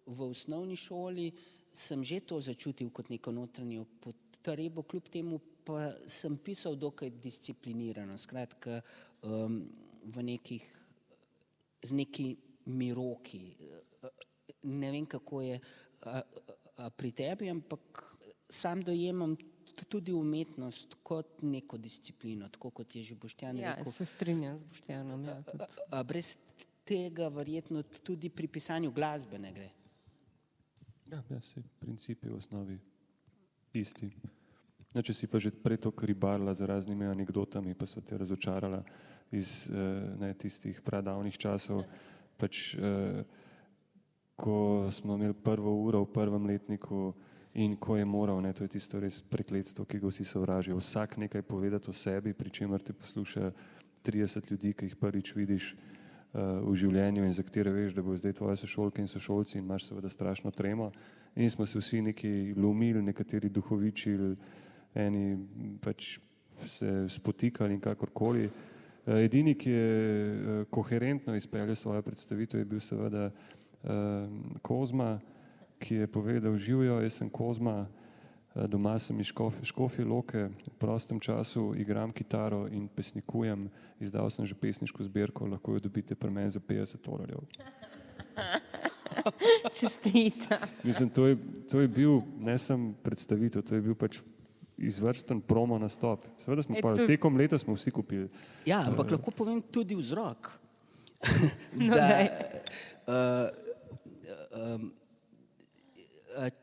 v osnovni šoli, sem že to začutil kot neko notranjo potrebo, kljub temu pa sem pisal dokaj disciplinirano, skratka z nekimi roki. Ne vem, kako je pri tebi, ampak sam dojemam tudi umetnost kot neko disciplino, tako kot je že Boštjan rekel. Ja, se strinjam z Boštjanom. Ja, brez tega verjetno tudi pri pisanju glasbe ne gre. Ja, se principi v osnovi isti. Če si pa že prej to ribarila z raznimi anekdotami, pa so te razočarala iz tistih pradavnih časov, pač ko smo imeli prvo uro v prvem letniku in ko je moral, to je tisto res prekletstvo, ki ga vsi sovražijo, vsak nekaj povedati o sebi, pri čemer te posluša 30 ljudi, ki jih prvič vidiš v življenju in za katere veš, da bo zdaj tvoje sošolke in sošolci in imaš seveda strašno tremo. In smo se vsi neki lomili, nekateri duhovičili, eni pač se spotikali in kakorkoli. Edini, ki je koherentno izpeljal svojo predstavitev, je bil seveda Kozma, ki je povedal: živjo, jaz sem Kozma, doma sem iz Škofje Loke, v prostem času igram kitaro in pesnikujem, izdal sem že pesniško zbirko, lahko jo dobite pri meni za $50. Čestitam. Mislim, to je bil ne samo predstavitev, to je bil pač izvrsten promo nastop. Seveda smo pa tekom leta smo vsi kupili. Ja, ampak lahko povem tudi vzrok.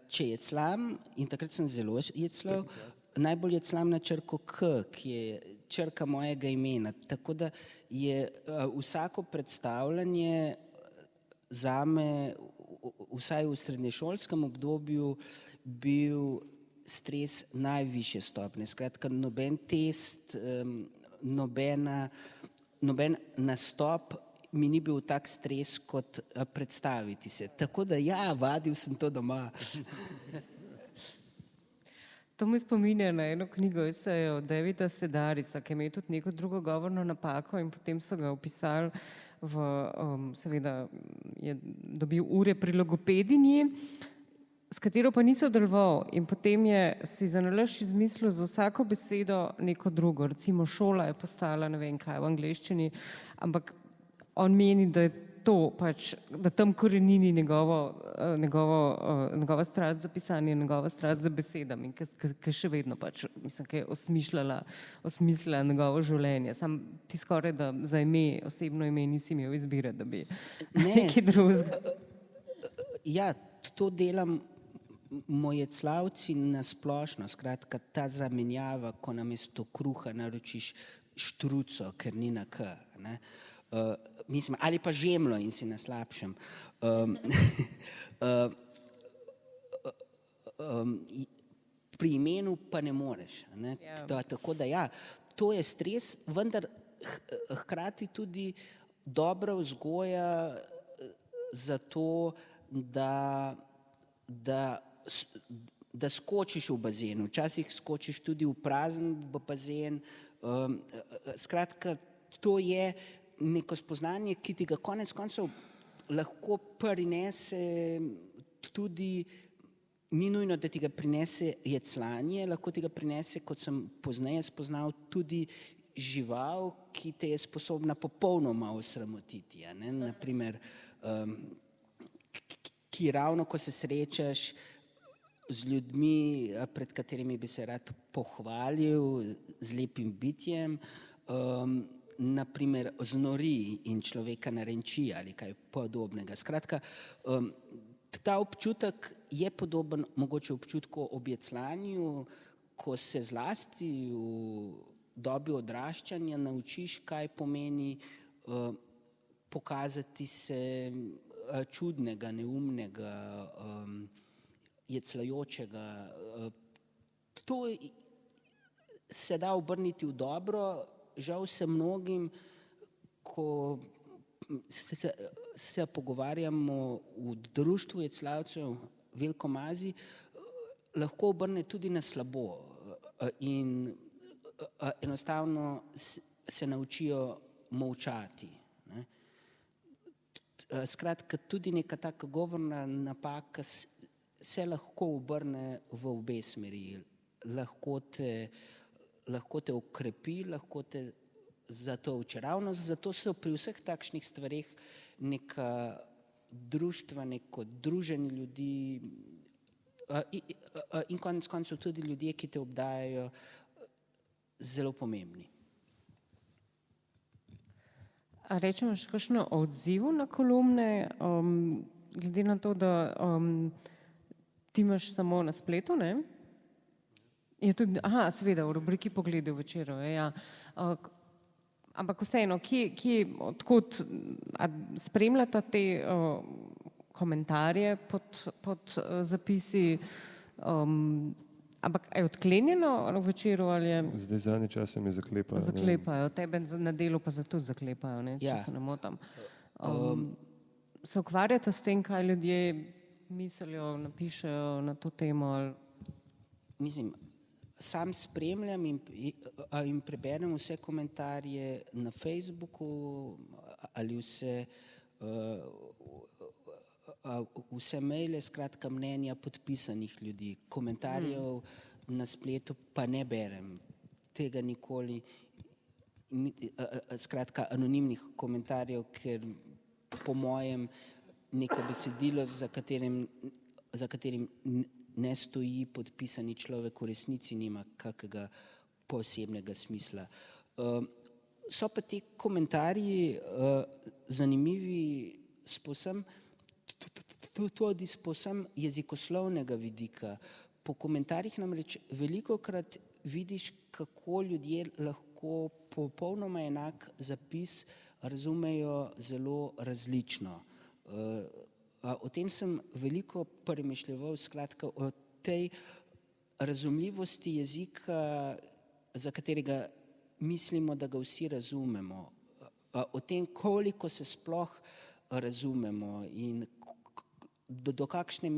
Če jeclam, in takrat sem zelo jeclal, najbolj jeclam na črko K, ki je črka mojega imena. Tako da je vsako predstavljanje zame, vsaj v srednješolskem obdobju, bil stres najvišje stopnje. Skratka, noben test, noben nastop mi ni bil tak stres kot predstaviti se. Tako da ja, vadil sem to doma. To mi spominja na eno knjigo esejev Davida Sedarisa, ki je imel tudi neko drugo govorno napako in potem so ga opisali seveda je dobil ure pri logopedinji, s katero pa ni sodeloval in potem je si zanalašč izmislil za vsako besedo neko drugo. Recimo šola je postala ne vem kaj v angleščini, ampak on meni, da je to pač, da tam korenini njegova strast za pisanje, njegova strast za besedami, ki še vedno pač, mislim, ki je osmislila njegovo življenje. Sam ti skoraj, da za ime, osebno ime nisi imel izbire, da bi nekaj drugega. Ja, to delam mojeclavci na splošno, skratka ta zamenjava, ko namesto kruha naročiš štruco, ker ni na K, ne. Mislim, ali pa žemljo in si na slabšem. Pri imenu pa ne moreš. Ne? Tako da ja, to je stres, vendar hkrati tudi dobra vzgoja za to, da skočiš v bazenu. Včasih skočiš tudi v prazen bazen. Skratka, to je neko spoznanje, ki ti ga konec koncev lahko prinese tudi, ni nujno, da ti ga prinese jeclanje, lahko ti ga prinese, kot sem pozneje spoznal, tudi žival, ki te je sposobna popolnoma osramotiti. Naprimer, ki ravno, ko se srečaš z ljudmi, pred katerimi bi se rad pohvalil, z lepim bitjem, naprimer znori in človeka narenči ali kaj podobnega. Skratka, ta občutek je podoben mogoče občutku ob jeclanju, ko se zlasti v dobi odraščanja naučiš, kaj pomeni pokazati se čudnega, neumnega, jeclajočega. To se da obrniti v dobro. Žal se mnogim, ko se pogovarjamo v društvu jeclavcev Veliko Mazi, lahko obrne tudi na slabo. in enostavno se naučijo molčati. Ne. Skratka, tudi neka taka govorna napaka se lahko obrne v obe smeri. Lahko te okrepi, lahko te zatolče. Ravno zato so pri vseh takšnih stvareh neka društva, neko druženje ljudi in konec koncev tudi ljudje, ki te obdajajo, zelo pomembni. A rečemo še kakšno o odzivu na kolumne, glede na to, da ti imaš samo na spletu, ne? Je tudi, seveda, v rubriki Pogledi v Večeru, ja. Ampak vseeno, odkot spremljata te komentarje pod zapisi, ampak je odklenjeno v Večeru ali je? Zdaj zadnji čas se mi zaklepajo. Zaklepajo, tebe na delu pa zato zaklepajo, ne, če se ne motim. Se ukvarjate s tem, kaj ljudje mislijo, napišejo na to temo? Mislim, sam spremljam in preberem vse komentarje na Facebooku ali vse maile, skratka mnenja podpisanih ljudi. Komentarjev na spletu pa ne berem. Tega nikoli, skratka anonimnih komentarjev, ker po mojem neko besedilo, za katerim ne stoji podpisani človek, v resnici nima kakega posebnega smisla. So pa ti komentarji zanimivi tudi z povsem jezikoslovnega vidika. Po komentarjih namreč velikokrat vidiš, kako ljudje lahko popolnoma enak zapis razumejo zelo različno. O tem sem veliko premišljeval, skratka o tej razumljivosti jezika, za katerega mislimo, da ga vsi razumemo. O tem, koliko se sploh razumemo in do kakšne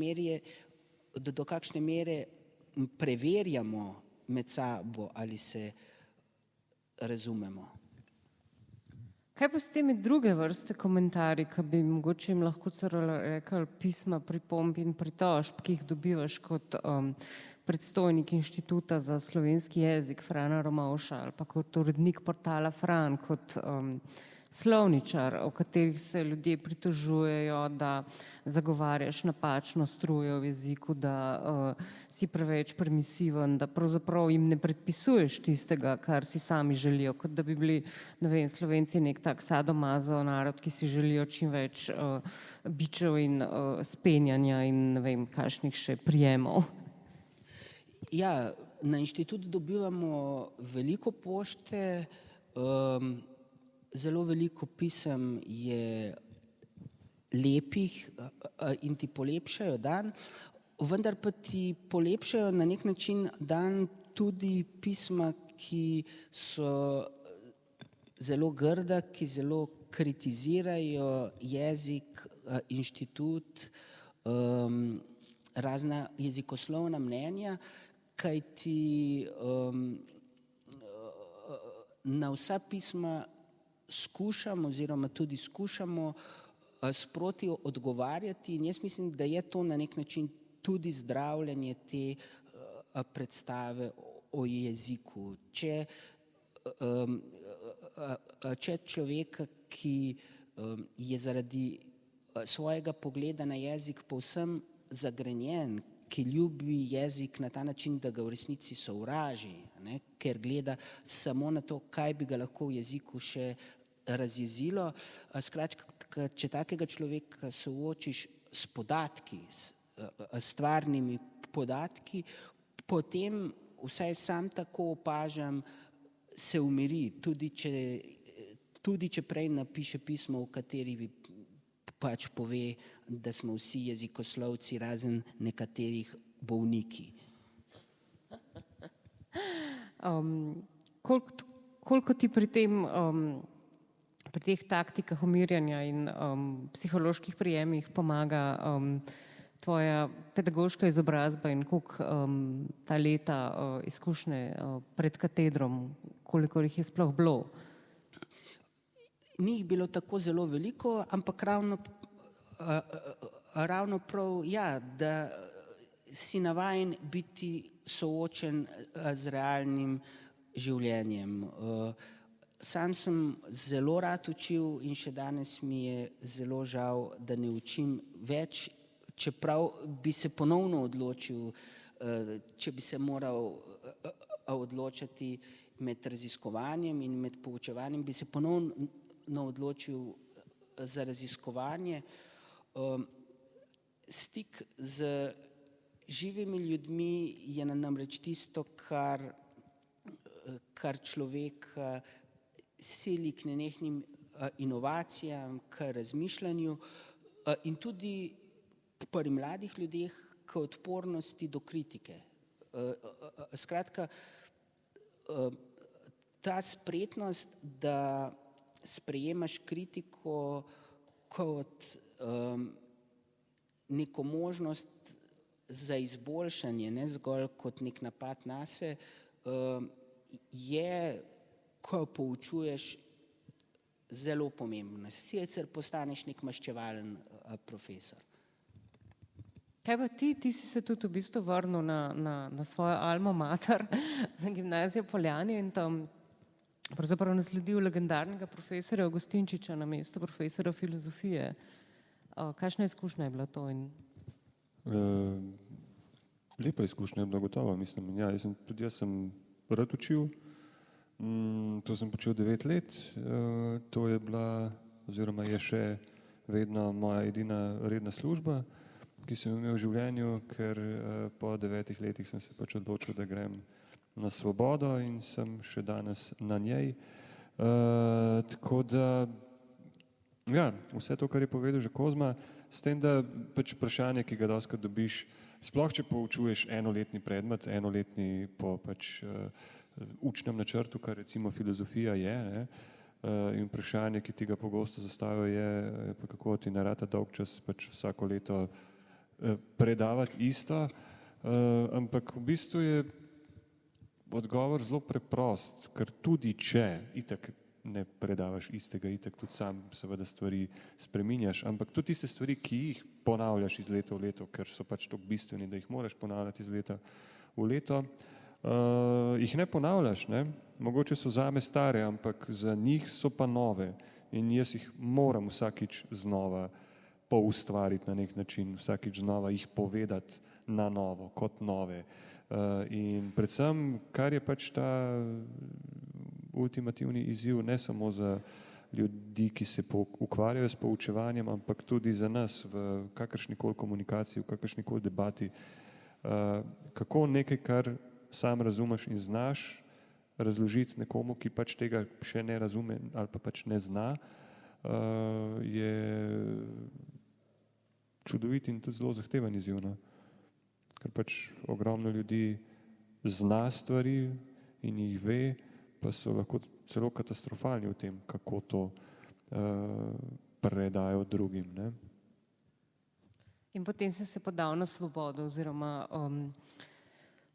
mere preverjamo med sabo, ali se razumemo. Kaj pa s temi druge vrste komentarji, ki bi mogoče jim lahko celo rekli pisma, pripomb in pritožb, ki jih dobivaš kot predstojnik Inštituta za slovenski jezik Frana Ramovša ali pa kot urednik portala Fran, kot slovničar, o katerih se ljudje pritožujejo, da zagovarjaš napačno strujo v jeziku, da si preveč permisiven, da pravzaprav jim ne predpisuješ tistega, kar si sami želijo, kot da bi bili, ne vem, Slovenci nek tak sadomazo narod, ki si želijo čim več bičev in spenjanja in ne vem, kakšnih še prijemov. Ja, na inštitut dobivamo veliko pošte, zelo veliko pisem je lepih in ti polepšajo dan, vendar pa ti polepšajo na nek način dan tudi pisma, ki so zelo grda, ki zelo kritizirajo jezik, inštitut, razna jezikoslovna mnenja, kajti na vsa pisma skušamo oziroma tudi skušamo sproti odgovarjati in jaz mislim, da je to na nek način tudi zdravljenje te predstave o jeziku. Če človeka, ki je zaradi svojega pogleda na jezik povsem zagrenjen, ki ljubi jezik na ta način, da ga v resnici sovraži, ne, ker gleda samo na to, kaj bi ga lahko v jeziku še razjezilo. Skratka, če takega človeka soočiš s podatki, s stvarnimi podatki, potem vsaj sam tako opažam, se umiri, tudi če prej napiše pismo, v kateri bi pač pove, da smo vsi jezikoslovci razen nekaterih bolniki. Koliko ti pri teh taktikah umirjanja in psiholoških prijemih pomaga tvoja pedagoška izobrazba in koliko ta leta izkušnje pred katedrom, koliko jih je sploh bilo? Ni jih bilo tako zelo veliko, ampak ravno prav, ja, da si navajen biti soočen z realnim življenjem. Sam sem zelo rad učil in še danes mi je zelo žal, da ne učim več, čeprav bi se ponovno odločil, če bi se moral odločati med raziskovanjem in med poučevanjem, bi se ponovno odločil za raziskovanje. Stik z živimi ljudmi je namreč tisto, kar človeka sili k nenehnim inovacijam, k razmišljanju in tudi pri mladih ljudeh k odpornosti do kritike. Skratka, ta spretnost, da sprejemaš kritiko kot neko možnost za izboljšanje, ne zgolj kot nek napad nase, je, ko poučuješ, zelo pomembno. Sicer postaneš nek maščevalen profesor. Kaj pa ti si se tudi v bistvu vrnil na svojo alma mater, na gimnazijo Poljani in tam pravzaprav nasledil legendarnega profesorja Avgustinčiča na mesto profesora filozofije. Kakšna izkušnja je bila to? Lepa izkušnja je bila gotovo, mislim. Ja, tudi jaz sem rad učil, to sem počel 9 let, to je bila oziroma je še vedno moja edina redna služba, ki sem imel v življenju, ker po 9 letih sem se pač odločil, da grem na svobodo in sem še danes na njej. Tako da, ja, vse to, kar je povedal že Kozma, s tem, da pač vprašanje, ki ga dostikrat dobiš, sploh če poučuješ enoletni predmet, enoletni po pač učnem načrtu, kar recimo filozofija je, ne, in vprašanje, ki ti ga pogosto zastavijo, je pa kako ti ne rata dolg čas pač vsako leto predavati isto, ampak v bistvu je odgovor zelo preprost, ker tudi če itak ne predavaš istega, itak tudi sam seveda stvari spreminjaš, ampak tudi tiste stvari, ki jih ponavljaš iz leta v leto, ker so pač toliko bistveni, da jih moraš ponavljati iz leta v leto, jih ne ponavljaš, ne? Mogoče so zame stare, ampak za njih so pa nove in jaz jih moram vsakič znova poustvariti na nek način, vsakič znova jih povedati na novo, kot nove. In predvsem, kar je pač ta ultimativni izziv ne samo za ljudi, ki se ukvarjajo s poučevanjem, ampak tudi za nas v kakršnikoli komunikaciji, v kakršnikoli debati, kako nekaj, kar sam razumeš in znaš, razložiti nekomu, ki pač tega še ne razume ali pa pač ne zna, je čudovit in tudi zelo zahteven izziv, no? Ker pač ogromno ljudi zna stvari in jih ve, pa so lahko celo katastrofalni v tem, kako to predajo drugim, ne? In potem si se podal na svobodo oziroma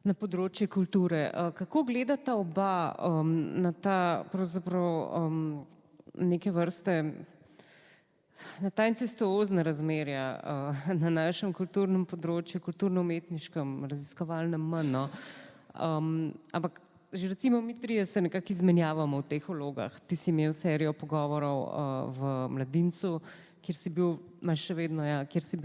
na področje kulture. Kako gledata oba na ta pravzaprav neke vrste, na ta incestuozne razmerja na našem kulturnem področju, kulturno-umetniškem, raziskovalnem manj, ampak že recimo mi trije se nekako izmenjavamo v teh vlogah. Ti si imel serijo pogovorov v Mladincu, kjer si bil, imaš še vedno, ja, kjer si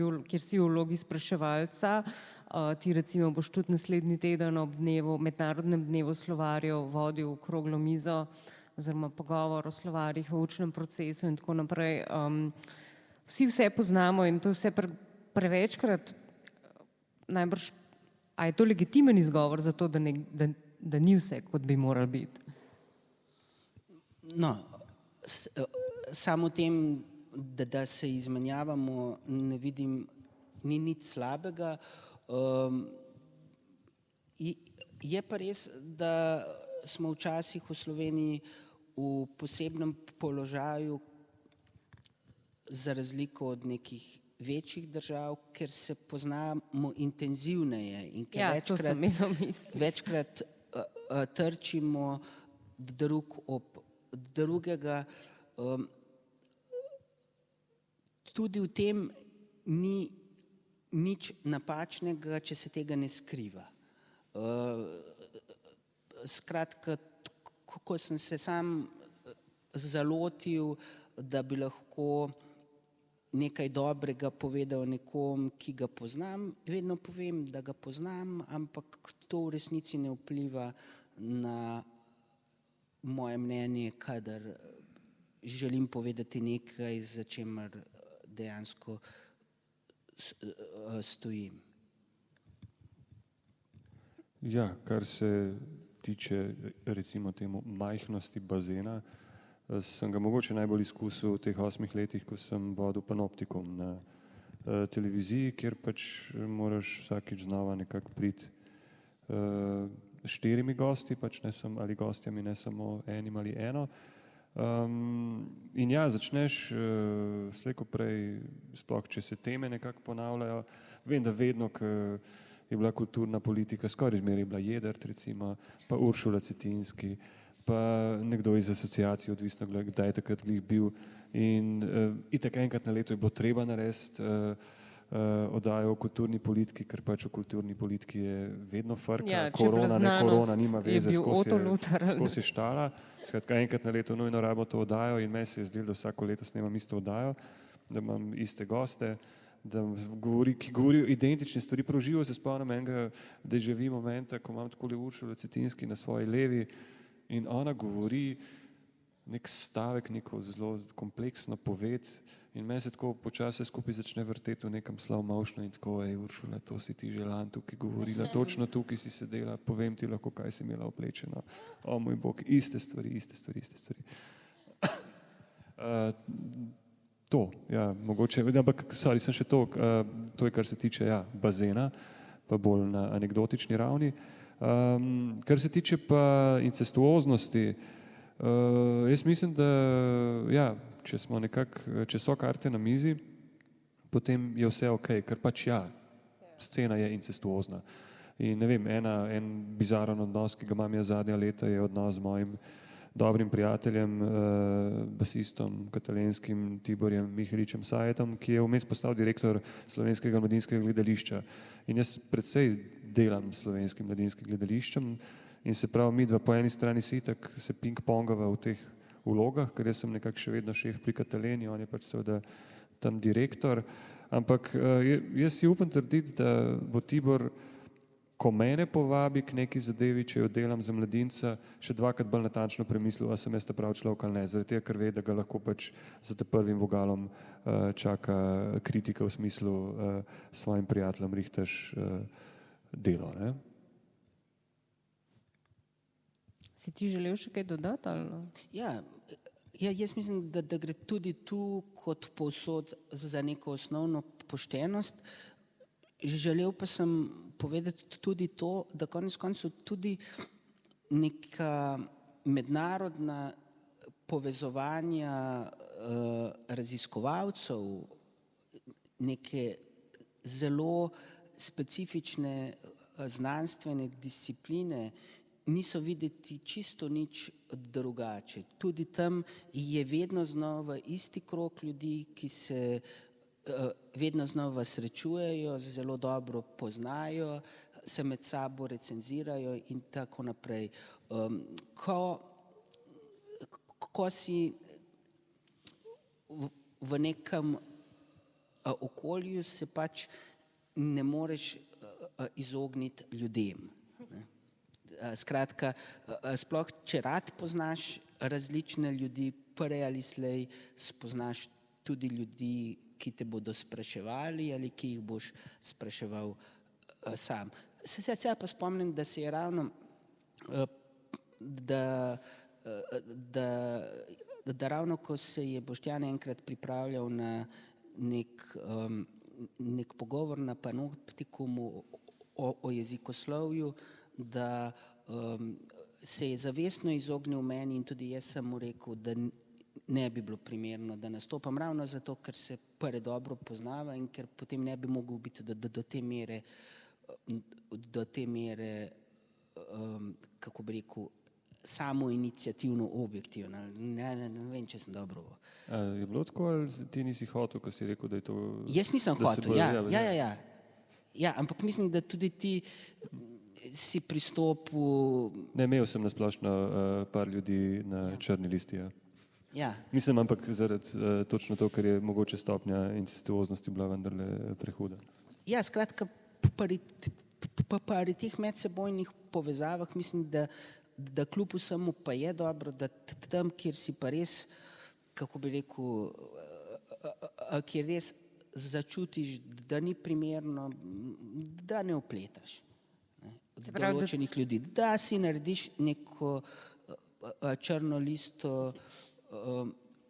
v vlogi spraševalca. Ti recimo boš tudi naslednji teden ob mednarodnem dnevu slovarjev vodil okroglo mizo oziroma pogovor o slovarjih v učnem procesu in tako naprej. Vsi vse poznamo in to vse prevečkrat najbrž, a je to legitimen izgovor za to, da ni vse, kot bi moral biti? No, samo tem, da se izmenjavamo, ne vidim, ni nič slabega. Je pa res, da smo včasih v Sloveniji v posebnem položaju za razliko od nekih večjih držav, ker se poznamo intenzivneje in ker Ja, to sem imela v mislih. večkrat trčimo drug ob drugega. Tudi v tem ni nič napačnega, če se tega ne skriva. Skratka, ko sem se sam zalotil, da bi lahko nekaj dobrega povedal nekom, ki ga poznam, vedno povem, da ga poznam, ampak to v resnici ne vpliva na moje mnenje, kadar želim povedati nekaj, za čemer dejansko stojim. Ja, kar se tiče recimo temu majhnosti bazena, sem ga mogoče najbolj izkusil v teh 8 letih, ko sem vodil Panoptikum na televiziji, kjer pač moraš vsakič znova nekako priti s 4 gosti, pač ne samo ali gostjami, ne samo enim ali eno. In ja, začneš slej ko prej, sploh če se teme nekako ponavljajo, vem, da vedno, ko je bila kulturna politika, skoraj zmeraj je bila Jedrt recimo, pa Uršula Cetinski, pa nekdo iz asociacije, odvisno kdaj je takrat glih bil. In itak enkrat na leto je bilo treba narediti oddajo o kulturni politiki, ker pač o kulturni politiki je vedno frka, Ja, korona, ne korona, nima veze, skozi je štala. Skratka, enkrat na leto nujno rabimo to oddajo in meni se je zdelo, da vsako leto snemam isto oddajo, da imam iste goste, ki govorijo identične stvari. Prav živo se spomnim enega déjà vu momenta, ko imam takole Uršulo Cetinski na svoji levi in ona govori nek stavek, neko zelo kompleksno poved in meni se tako počasi skupaj začne vrteti v nekem slow motionu in tako, Uršula, to si ti že lani tukaj govorila, točno tukaj si sedela, povem ti lahko, kaj si imela oblečeno. O moj bog, iste stvari. To, ja, mogoče, ampak, sorry, sem še to je, kar se tiče, ja, bazena, pa bolj na anekdotični ravni. Kar se tiče pa incestuoznosti, jaz mislim, da ja, če so karte na mizi, potem je vse ok, ker pač ja, scena je incestuozna. In ne vem, en bizaren odnos, ki ga imam jaz zadnja leta, je odnos z mojim dobrim prijateljem, basistom, katalenskim Tiborjem Miheličem Sajetom, ki je vmes postal direktor Slovenskega mladinskega gledališča. In jaz predvsej delam s Slovenskim mladinskim gledališčem in se pravi, midva po eni strani si itak se ping-pongava v teh vlogah, ker jaz sem nekako še vedno šef pri Kataleni, on je pač seveda tam direktor, ampak jaz si upam trditi, da bo Tibor, ko mene povabi k neki zadevi, če jo delam za mladinca, še dvakrat bolj natančno premislil, a sem jaz ta pravi človek ali ne, zaradi tega, ker ve, da ga lahko pač za te prvim vogalom čaka kritika v smislu svojim prijateljem rihtaš delo, ne? Si ti želel še kaj dodati? Ali? Ja, jaz mislim, da gre tudi tu kot povsod za neko osnovno poštenost. Želel pa sem povedati tudi to, da konec koncev tudi neka mednarodna povezovanja raziskovalcev, neke zelo specifične znanstvene discipline niso videti čisto nič drugače. Tudi tam je vedno znova isti krog ljudi, ki se vedno znova srečujejo, zelo dobro poznajo, se med sabo recenzirajo in tako naprej. Ko si v nekem okolju, se pač ne moreš izogniti ljudem. Skratka, sploh če rad poznaš različne ljudi, prej ali slej spoznaš tudi ljudi, ki te bodo spraševali ali ki jih boš spraševal sam. Se pa spomnim, da se je ravno, da ravno ko se je Boštjan enkrat pripravljal na nek pogovor na Panoptikumu o jezikoslovju, da se je zavestno izognil meni in tudi jaz sem mu rekel, da ne bi bilo primerno, da nastopam ravno zato, ker se predobro poznava in ker potem ne bi mogel biti do te mere, kako bi rekel, samo inicijativno objektivno. Ne vem, če sem dobro. Je bilo tako, ali ti nisi hotel, ko si rekel, da je to... Jaz nisem hotel, ja, ampak mislim, da tudi ti si pristopil... Ne, imel sem nasplošno par ljudi na črni listi, ja. Ja. Mislim, ampak zaradi točno to, ker je mogoče stopnja incestuoznosti bila vendarle prehuda. Ja, skratka, pri teh medsebojnih povezavah mislim, da kljub vsemu pa je dobro, da tam, kjer si pa res, kako bi rekel, kjer res začutiš, da ni primerno, da ne opletaš od določenih ljudi, da si narediš neko črno listo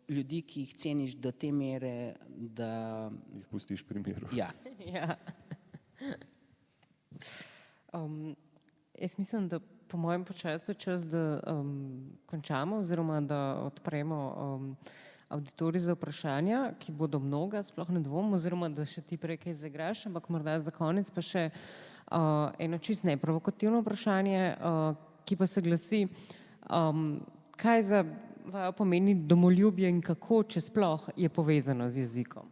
ljudi, ki jih ceniš do te mere, da jih pustiš pri miru. Ja. Ja. Jaz mislim, da po mojem počasu je čas, da končamo oziroma da odpremo avditorij za vprašanja, ki bodo mnoga, sploh ne dvom, oziroma da še ti prej kaj zaigraš, ampak morda za konec pa še eno čist neprovokativno vprašanje, ki pa se glasi, kaj za vaju pomeni domoljubje in kako, če sploh, je povezano z jezikom?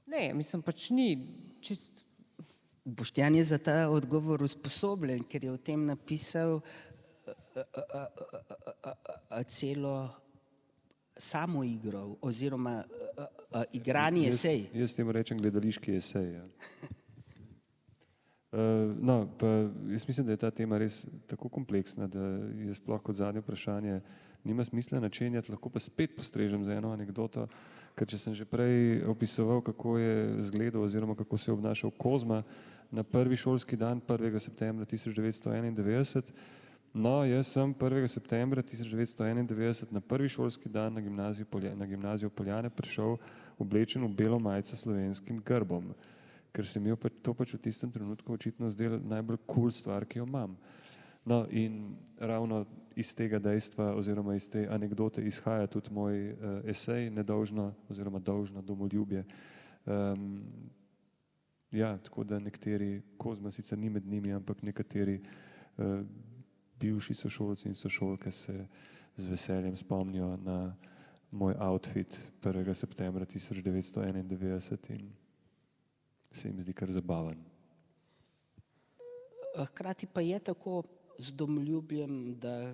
Ne, mislim, pač ni čist... Boštjan je za ta odgovor usposobljen, ker je o tem napisal celo samo igro oziroma igrani esej. Jaz temu rečem gledališki esej. Ja. No, pa jaz mislim, da je ta tema res tako kompleksna, da je sploh kot zadnje vprašanje nima smisla načenjati, lahko pa spet postrežem za eno anekdoto, ker če sem že prej opisoval, kako je izgledal oziroma kako se je obnašal Kozma na prvi šolski dan 1. septembra 1991. No, jaz sem 1. septembra 1991 na prvi šolski dan na gimnaziju Poljane prišel oblečen v belo majico s slovenskim grbom, ker se mi je to pač v tistem trenutku očitno zdelo najbolj cool stvar, ki jo imam. No, in ravno iz tega dejstva oziroma iz te anekdote izhaja tudi moj esej Nedolžno oziroma Dolžno domoljubje. Ja, tako da nekateri, Kozma sicer ni med njimi, ampak nekateri bivši sošolci in sošolke se z veseljem spomnijo na moj outfit 1. septembra 1991 in se jim zdi kar zabaven. Hkrati pa je tako z domoljubjem, da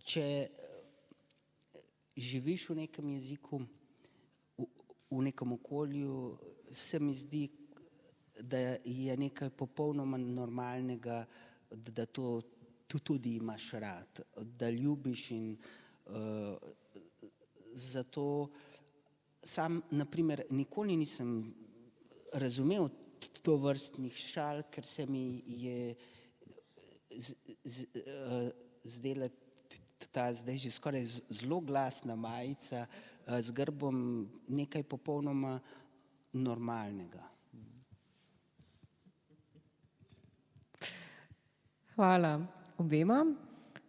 če živiš v nekem jeziku, v nekem okolju, se mi zdi, da je nekaj popolnoma normalnega, da to tudi imaš rad, da ljubiš in zato sam, naprimer, nikoli nisem razumel to vrstnih šal, ker se mi je zdela ta zdaj že skoraj zelo glasna majica z grbom nekaj popolnoma normalnega. Hvala obema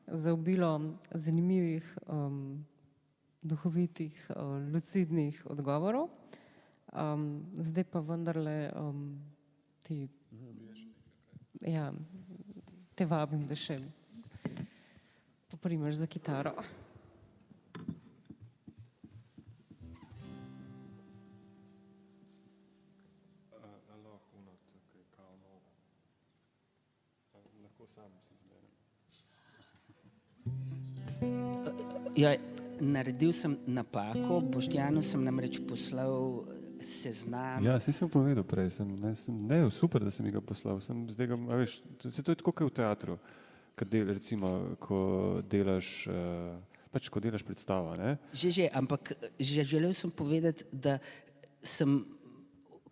za obilo zanimivih, duhovitih, lucidnih odgovorov. Zdaj pa vendarle te vabim, da še poprimeš za kitaro. Ja, naredil sem napako, Boštjanu sem namreč poslal seznam. Ja, si sem povedal prej, super, da sem ga poslal. To je tako, kot v teatru, recimo, ko delaš predstavo. Ne? Že, ampak želel sem povedati, da sem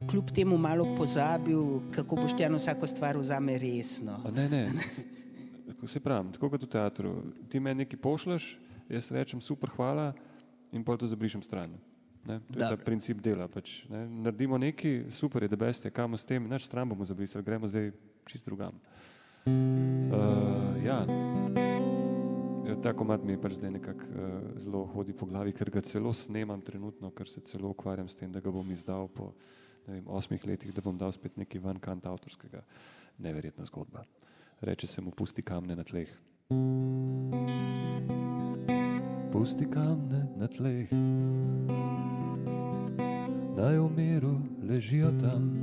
kljub temu malo pozabil, kako Boštjan vsako stvar vzame resno. Ne. Se pravim, tako kot v teatru. Ti meni nekaj pošljaš, jaz rečem super, hvala in potem to zabrišem stran. To je ta princip dela. Naredimo nekaj, super je, da beste, kamo s tem, nač stran bomo zabrisali, gremo zdaj čist drugam. Ja. Ta komad mi je pač zdaj nekako zelo hodi po glavi, ker ga celo snemam trenutno, ker se celo ukvarjam s tem, da ga bom izdal po 8 letih, da bom dal spet neki ven kant avtorskega. Neverjetna zgodba. Reče se mu Pusti kamne na tleh. Pusti kamne na tleh, naj v miru ležijo tam,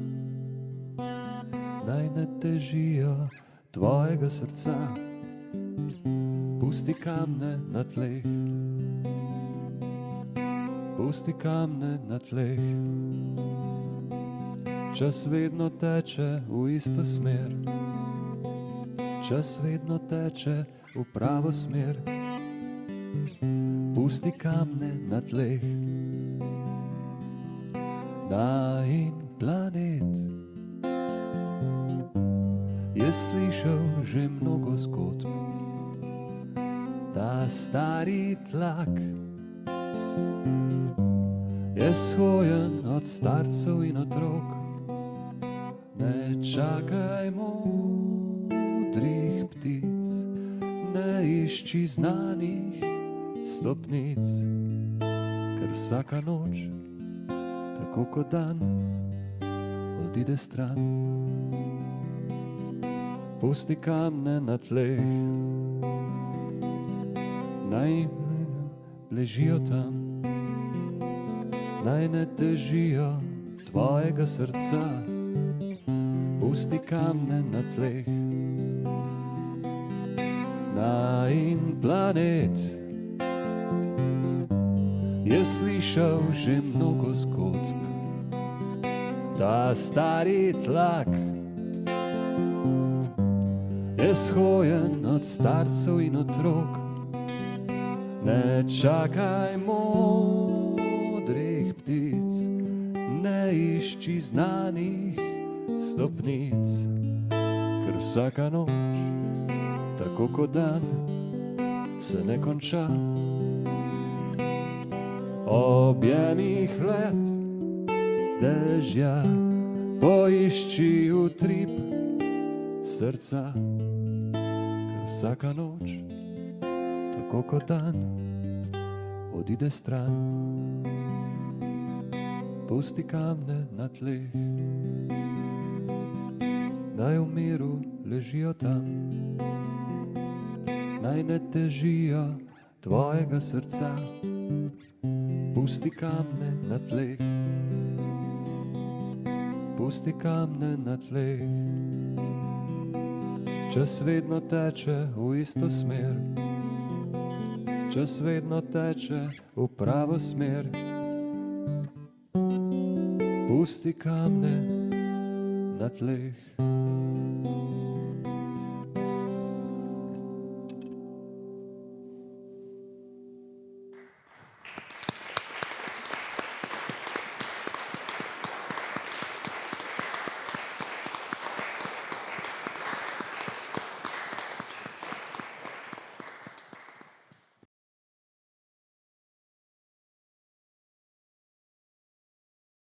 naj ne težijo tvojega srca. Pusti kamne na tleh, pusti kamne na tleh. Čas vedno teče v isto smer, čas vedno teče v pravo smer. Pusti kamne na tleh, najin planet je slišal že mnogo zgodb. Ta stari tlak je shojen od starcev in otrok. Ne čakaj modrih ptic, ne išči znanih stopnic, ker vsaka noč, tako kot dan, odide stran. Pusti kamne na tleh, naj ležijo tam, naj ne težijo tvojega srca. Pusti kamne na tleh, najin planet je slišal že mnogo zgodb. Ta stari tlak je shojen od starcev in otrok. Ne čakaj modrih ptic, ne išči znanih stopnic, ker vsaka noč, tako kot dan, se ne konča. Objemih let dežja poišči utrip srca, ker vsaka noč, tako kot dan, odide stran. Pusti kamne na tleh, naj v miru ležijo tam, naj ne težijo tvojega srca. Pusti kamne na tleh, pusti kamne na tleh. Čas vedno teče v isto smer, čas vedno teče v pravo smer. Pusti kamne na tleh.